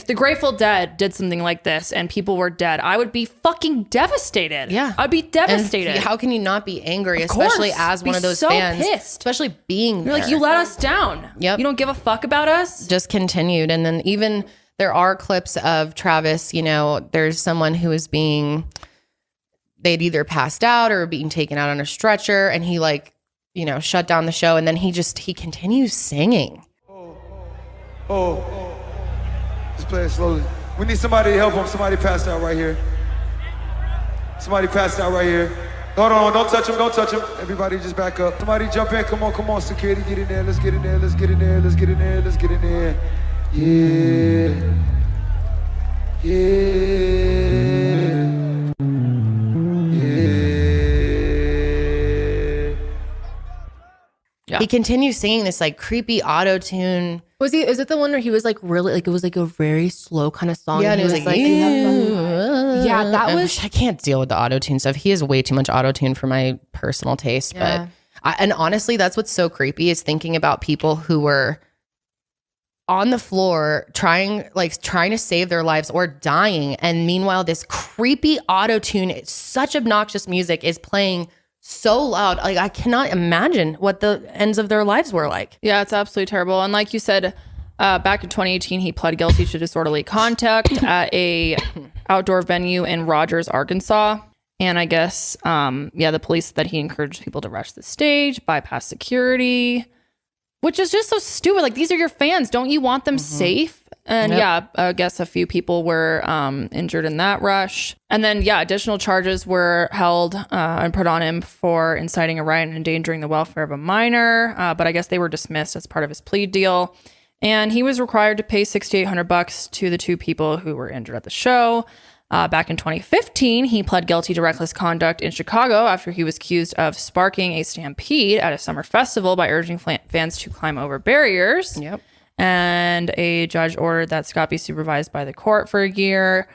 the Grateful Dead did something like this and people were dead, I would be fucking devastated. Yeah, I'd be devastated. And how can you not be angry, especially as one of those fans? Pissed. Especially being You're like, you let us down. Yep. You don't give a fuck about us. Just continued. And then even there are clips of Travis, there's someone who is they'd either passed out or being taken out on a stretcher, and he shut down the show, and then he continues singing. Just play it slowly. We need somebody to help him. Somebody passed out right here. Somebody passed out right here. Hold on, don't touch him, don't touch him. Everybody just back up. Somebody jump in, come on, security, get in there, let's get in there, let's get in there, let's get in there, let's get in there. Yeah. He continues singing this like creepy auto-tune. Is it the one where he was like really like, it was like a very slow kind of song? Yeah, and he was like yeah, that was. I can't deal with the auto-tune stuff. He has way too much auto-tune for my personal taste. Yeah. But and honestly, that's what's so creepy is thinking about people who were on the floor trying to save their lives or dying, and meanwhile this creepy auto-tune, such obnoxious music is playing so loud. Like, I cannot imagine what the ends of their lives were like. Yeah, it's absolutely terrible. And like you said, back in 2018, he pled guilty to disorderly conduct at a outdoor venue in Rogers, Arkansas. And I guess, the police said that he encouraged people to rush the stage, bypass security, which is just so stupid. Like, these are your fans. Don't you want them safe? And I guess a few people were injured in that rush. And then, additional charges were held and put on him for inciting a riot and endangering the welfare of a minor. But I guess they were dismissed as part of his plea deal. And he was required to pay $6,800 to the 2 people who were injured at the show. Back in 2015, he pled guilty to reckless conduct in Chicago after he was accused of sparking a stampede at a summer festival by urging fans to climb over barriers. Yep. And a judge ordered that Scott be supervised by the court for a year.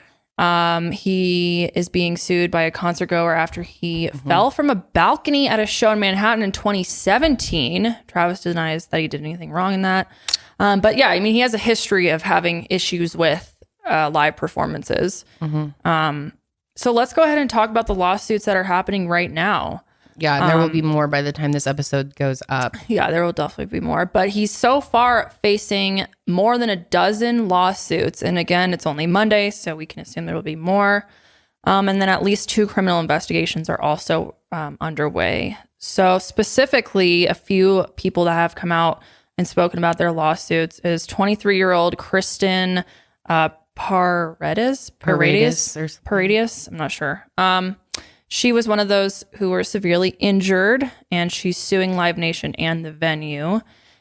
He is being sued by a concert goer after he fell from a balcony at a show in Manhattan in 2017. Travis denies that he did anything wrong in that. But he has a history of having issues with live performances. So let's go ahead and talk about the lawsuits that are happening right now. Yeah, and there will be more by the time this episode goes up. Yeah, there will definitely be more. But he's so far facing more than a dozen lawsuits. And again, it's only Monday, so we can assume there will be more. And then at least 2 criminal investigations are also underway. So specifically, a few people that have come out and spoken about their lawsuits is 23-year-old Kristen Paredes. I'm not sure. She was one of those who were severely injured, and she's suing Live Nation and the venue.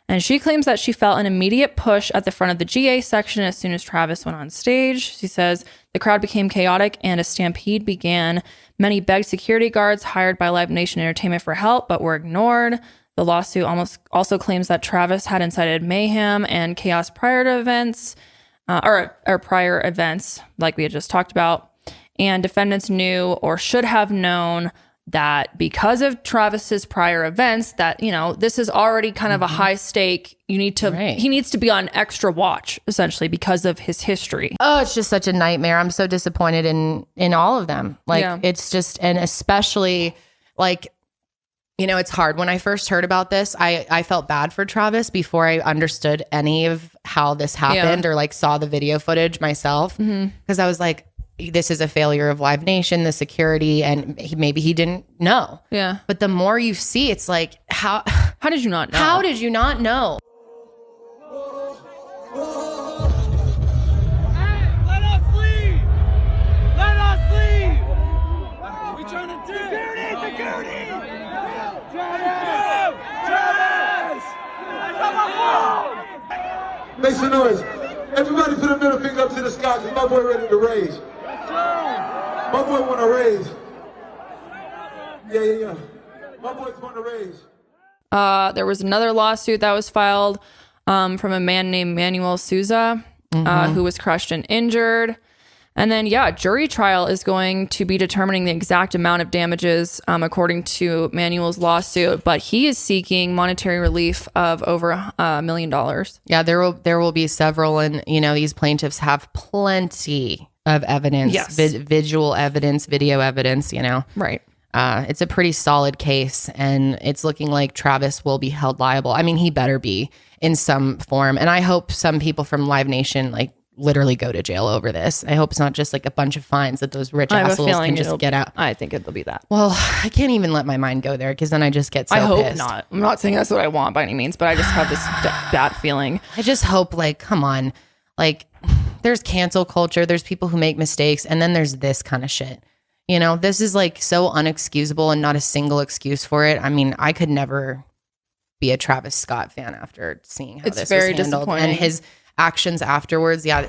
And she claims that she felt an immediate push at the front of the GA section as soon as Travis went on stage. She says the crowd became chaotic and a stampede began. Many begged security guards hired by Live Nation Entertainment for help, but were ignored. The lawsuit also claims that Travis had incited mayhem and chaos prior to events, or prior events, like we had just talked about. And defendants knew or should have known that because of Travis's prior events, that, this is already kind of a high stake. He needs to be on extra watch, essentially, because of his history. Oh, it's just such a nightmare. I'm so disappointed in all of them. It's just, and especially it's hard. When I first heard about this, I felt bad for Travis before I understood any of how this happened or saw the video footage myself. Because I was like, this is a failure of Live Nation, the security, and maybe he didn't know. Yeah. But the more you see, it's like, how did you not know? How did you not know? Hey, let us leave! Let us leave! What are we trying to do? Security! Travis! Make some noise. Everybody put a middle finger up to the sky because my boy ready to raise. My boy want to raise. Yeah. My boy's want to raise. There was another lawsuit that was filed from a man named Manuel Souza, who was crushed and injured. And then, jury trial is going to be determining the exact amount of damages according to Manuel's lawsuit, but he is seeking monetary relief of over $1 million. Yeah, there will be several, and these plaintiffs have plenty of evidence, visual evidence, video evidence. Right. It's a pretty solid case, and it's looking like Travis will be held liable. I mean, he better be in some form, and I hope some people from Live Nation literally go to jail over this. I hope it's not just a bunch of fines that those rich assholes can just get out. I think it'll be that. Well, I can't even let my mind go there because then I just get so pissed. I hope not. I'm not saying that's what I want by any means, but I just have this bad feeling. I just hope come on, there's cancel culture. There's people who make mistakes, and then there's this kind of shit. This is so unexcusable and not a single excuse for it. I mean, I could never be a Travis Scott fan after seeing how this was handled. Disappointing. And his actions afterwards. Yeah,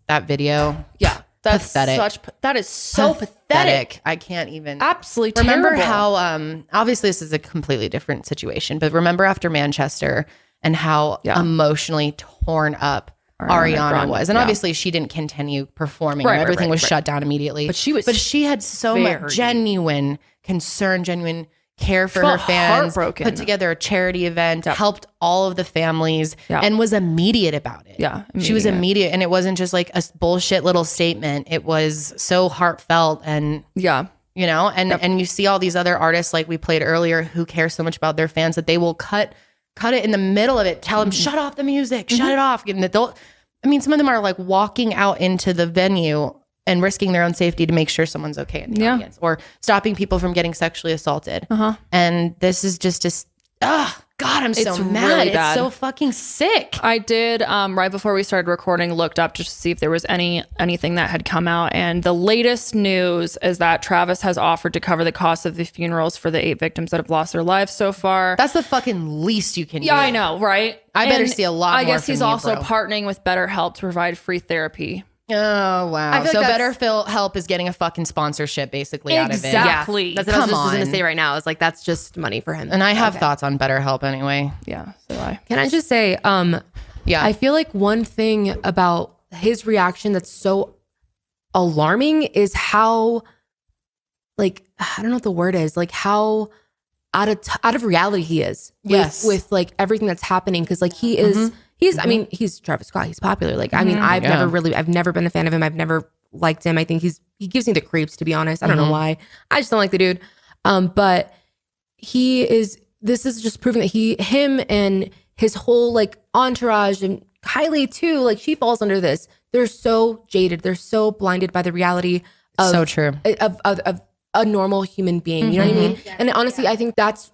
that video. Yeah, that's pathetic. That is so pathetic. I can't even. Absolutely remember terrible. how obviously this is a completely different situation, but remember after Manchester and how emotionally torn up Ariana was, and obviously she didn't continue performing. Everything was shut down immediately. But she had so much genuine concern, genuine care for her fans, put together a charity event, helped all of the families, and was immediate about it. Yeah. She was immediate, and it wasn't just a bullshit little statement. It was so heartfelt, and you know, and you see all these other artists like we played earlier who care so much about their fans that they will cut it in the middle of it, tell them, shut off the music, shut it off. And some of them are like walking out into the venue and risking their own safety to make sure someone's okay in the audience, or stopping people from getting sexually assaulted. And this is just God, I'm so mad. Really bad. It's so fucking sick. I did, right before we started recording, looked up just to see if there was anything that had come out. And the latest news is that Travis has offered to cover the cost of the funerals for the 8 victims that have lost their lives so far. That's the fucking least you can do. Yeah, I know, right? I better see a lot more. I guess he's also partnering with BetterHelp to provide free therapy. Oh, wow. So BetterHelp is getting a fucking sponsorship basically out of it. Exactly. Yeah, that's what I was just going to say right now. It's like, that's just money for him. And I have thoughts on BetterHelp anyway. Yeah, so do I. Can I just say, I feel like one thing about his reaction that's so alarming is how, like, I don't know what the word is, like how out of reality he is with like everything that's happening. Cause like he is, I mean, he's Travis Scott. He's popular. Like, I mean, I've never been a fan of him. I've never liked him. I think he gives me the creeps, to be honest. I don't know why. I just don't like the dude. But this is just proving that him and his whole like entourage, and Kylie too, like she falls under this. They're so jaded. They're so blinded by the reality of, so true. of a normal human being. You know what I mean? And honestly, I think that's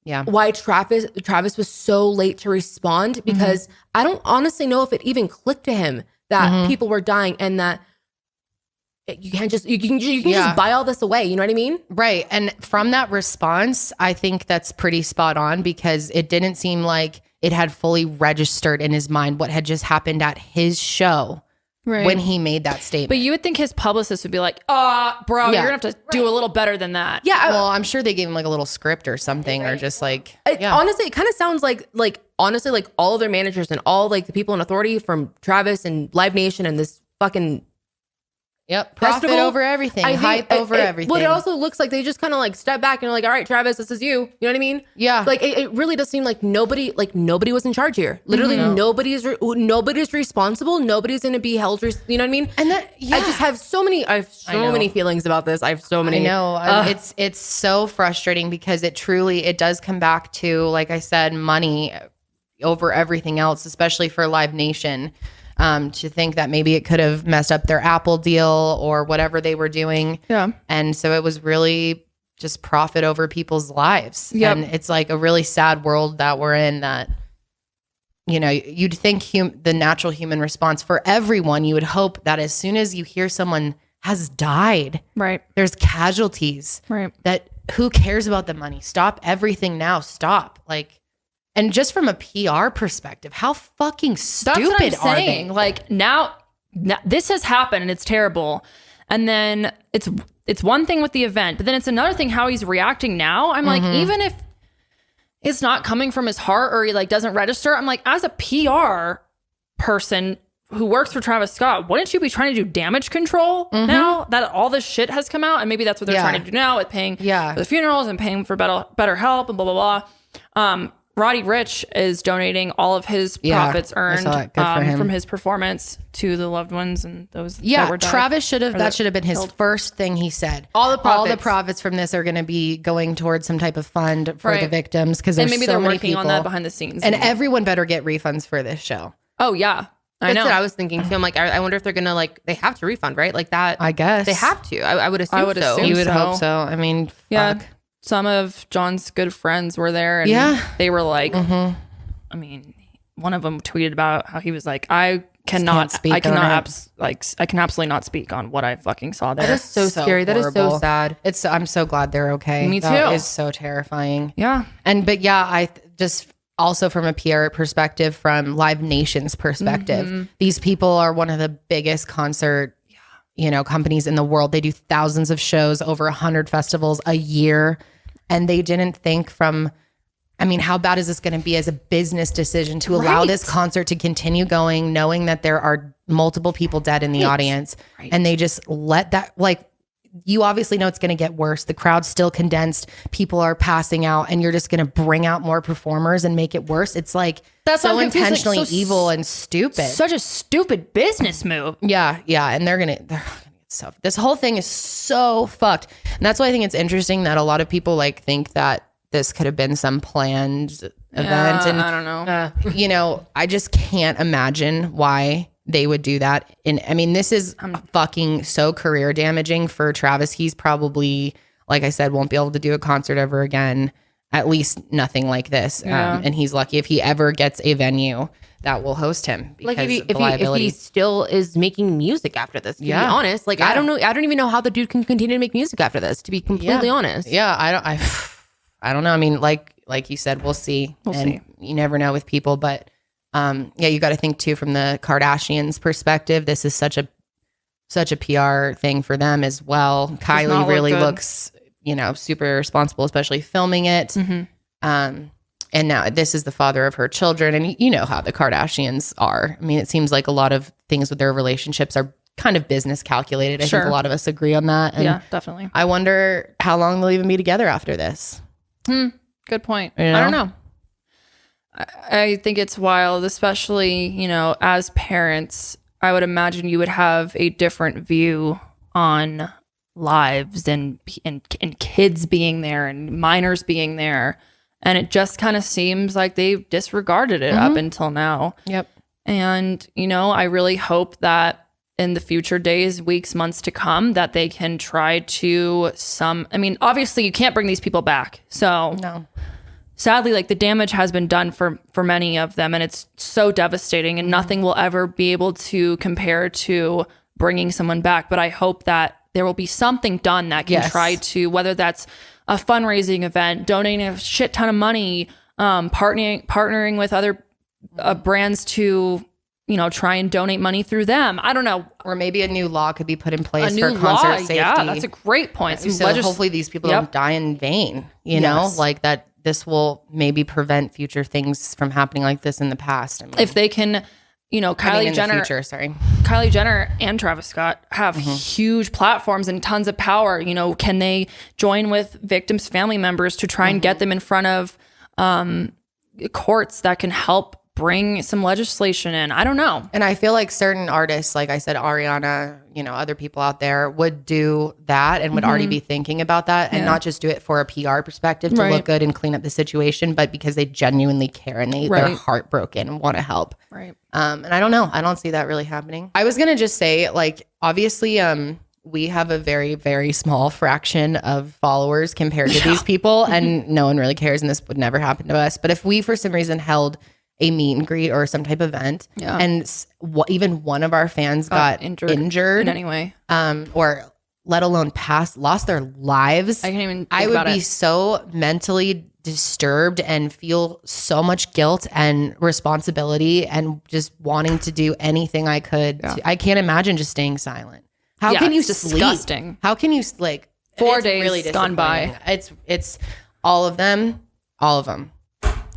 why Travis was so late to respond, because I don't honestly know if it even clicked to him that people were dying and that you can just buy all this away. You know what I mean? Right. And from that response, I think that's pretty spot on, because it didn't seem like it had fully registered in his mind what had just happened at his show. Right. When he made that statement. But you would think his publicist would be like, bro, you're gonna have to do a little better than that. Yeah. Well, I'm sure they gave him like a little script or something, or just like, honestly, it kind of sounds like honestly, like all of their managers and all like the people in authority from Travis and Live Nation and this fucking profit over everything, hype over everything. But it also looks like they just kind of like step back and are like, all right, Travis, this is you. You know what I mean? Yeah. Like it really does seem like nobody was in charge here. Literally, nobody's responsible. Nobody's going to be held. You know what I mean? And that, I just have so many feelings about this. I have so many. I know. It's so frustrating, because it does come back to, like I said, money over everything else, especially for Live Nation. To think that maybe it could have messed up their Apple deal or whatever they were doing. Yeah. And so it was really just profit over people's lives. Yep. And it's like a really sad world that we're in, that, you know, you'd think the natural human response for everyone, you would hope that as soon as you hear someone has died, right, there's casualties, right, that who cares about the money? Stop everything now. Stop. Like, and just from a PR perspective, how fucking stupid are they? Like now this has happened and it's terrible. And then it's one thing with the event, but then it's another thing how he's reacting now. I'm like, even if it's not coming from his heart or he like doesn't register, I'm like, as a PR person who works for Travis Scott, wouldn't you be trying to do damage control now that all this shit has come out? And maybe that's what they're trying to do now with paying for the funerals and paying for BetterHelp and blah, blah, blah. Roddy Ricch is donating all of his profits earned from his performance to the loved ones and those that were died. Travis should have been his first thing he said. All the profits from this are going to be going towards some type of fund for the victims, because there's maybe so they're many working people on that behind the scenes. And everyone better get refunds for this show. Oh yeah. That's what I was thinking too. I'm like, I wonder if they're gonna they have to refund, right? Like that. I guess they have to. I would assume so. You would hope so. I mean, fuck. Some of John's good friends were there, and they were like, I mean, one of them tweeted about how he was like, I can absolutely not speak on what I fucking saw there. That is so scary. Horrible. That is so sad. I'm so glad they're okay. Me too. That is so terrifying. Yeah. I just also from a PR perspective, from Live Nation's perspective, these people are one of the biggest concert companies in the world. They do thousands of shows, over 100 festivals a year. And they didn't think how bad is this going to be as a business decision to allow this concert to continue going, knowing that there are multiple people dead in the audience. Right. And they just let that, you obviously know it's going to get worse. The crowd's still condensed. People are passing out, and you're just going to bring out more performers and make it worse. It's like that's so intentionally evil and stupid. Such a stupid business move. Yeah. And they're going to get So this whole thing is so fucked. And that's why I think it's interesting that a lot of people like think that this could have been some planned event. And I don't know. You know, I just can't imagine why they would do that. And I mean, this is fucking so career damaging for Travis. He's probably, like I said, won't be able to do a concert ever again. At least nothing like this. And he's lucky if he ever gets a venue that will host him. Like if he still is making music after this, to be honest. Like I don't know. I don't even know how the dude can continue to make music after this, to be completely honest. Yeah, I don't know. I mean, like you said, we'll see. We'll see. You never know with people, but you got to think too from the Kardashians' perspective. This is such a PR thing for them as well. Kylie really looks, you know, super responsible, especially filming it. Mm-hmm. And now this is the father of her children, and you know how the Kardashians are. I mean, it seems like a lot of things with their relationships are kind of business calculated. I think a lot of us agree on that. And yeah, definitely. I wonder how long they'll even be together after this. Good point. You know? I don't know. I think it's wild, especially, you know, as parents, I would imagine you would have a different view on lives and kids being there and minors being there. And it just kind of seems like they've disregarded it up until now. Yep. And, you know, I really hope that in the future days, weeks, months to come, that they can try to I mean, obviously you can't bring these people back. So no. Sadly, like the damage has been done for many of them, and it's so devastating, and nothing will ever be able to compare to bringing someone back. But I hope that there will be something done that can try to, whether that's a fundraising event, donating a shit ton of money, partnering with other brands to, you know, try and donate money through them. I don't know. Or maybe a new law could be put in place for concert safety. Yeah, that's a great point. So hopefully these people don't die in vain, you know, like that. This will maybe prevent future things from happening like this in the past. I mean, if they can, you know, Kylie Jenner and Travis Scott have huge platforms and tons of power. You know, can they join with victims' family members to try and get them in front of courts that can help bring some legislation in? I don't know. And I feel like certain artists, like I said, Ariana, you know, other people out there would do that and would already be thinking about that and not just do it for a PR perspective to look good and clean up the situation, but because they genuinely care and they're heartbroken and want to help. Right. And I don't know. I don't see that really happening. I was going to just say, like, obviously, we have a very, very small fraction of followers compared to these people, and no one really cares, and this would never happen to us. But if we, for some reason, held a meet and greet or some type of event, and even one of our fans got injured in any way, or let alone lost their lives, I can't even think I would be so mentally disturbed and feel so much guilt and responsibility and just wanting to do anything I could. I can't imagine just staying silent. How can you sleep? Disgusting. How can you, like, 4 days really gone by? It's all of them.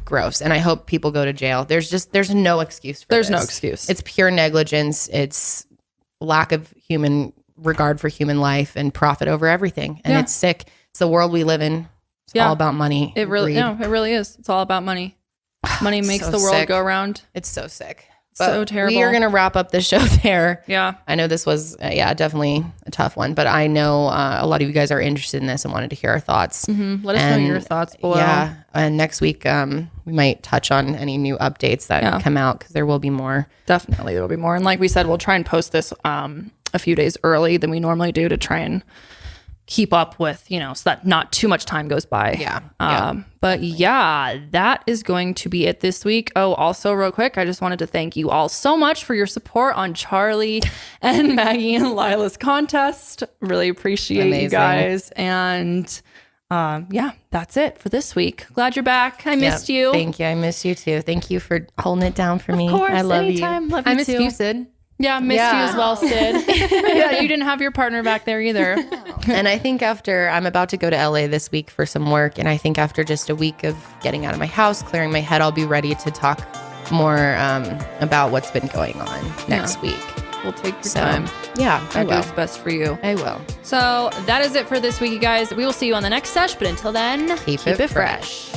Gross. And I hope people go to jail. There's no excuse for this. There's no excuse. It's pure negligence. It's lack of human regard for human life and profit over everything. And it's sick. It's the world we live in. It's all about money. It really is. It's all about money. Money makes the world go around. It's so sick. But so terrible. We are going to wrap up the show there. Yeah. I know this was, definitely a tough one, but I know a lot of you guys are interested in this and wanted to hear our thoughts. Let us know your thoughts below. Yeah. And next week, we might touch on any new updates that come out, because there will be more. Definitely, there will be more. And like we said, we'll try and post this a few days early than we normally do to try and keep up with, you know, so that not too much time goes by. But that is going to be it this week. Oh, also real quick, I just wanted to thank you all so much for your support on Charlie and Maggie and Lila's contest. Really appreciate you guys. And that's it for this week. Glad you're back. I missed you. Thank you. I miss you too. Thank you for holding it down for me. Of course, I love anytime. you. Love you I missed too. you, Sid. Yeah, missed you as well, Sid. Yeah, you didn't have your partner back there either. And I think I'm about to go to LA this week for some work. And I think after just a week of getting out of my house, clearing my head, I'll be ready to talk more about what's been going on next week. We'll take your time. Yeah, I do will. what's best for you. I will. So that is it for this week, you guys. We will see you on the next sesh. But until then, keep it fresh.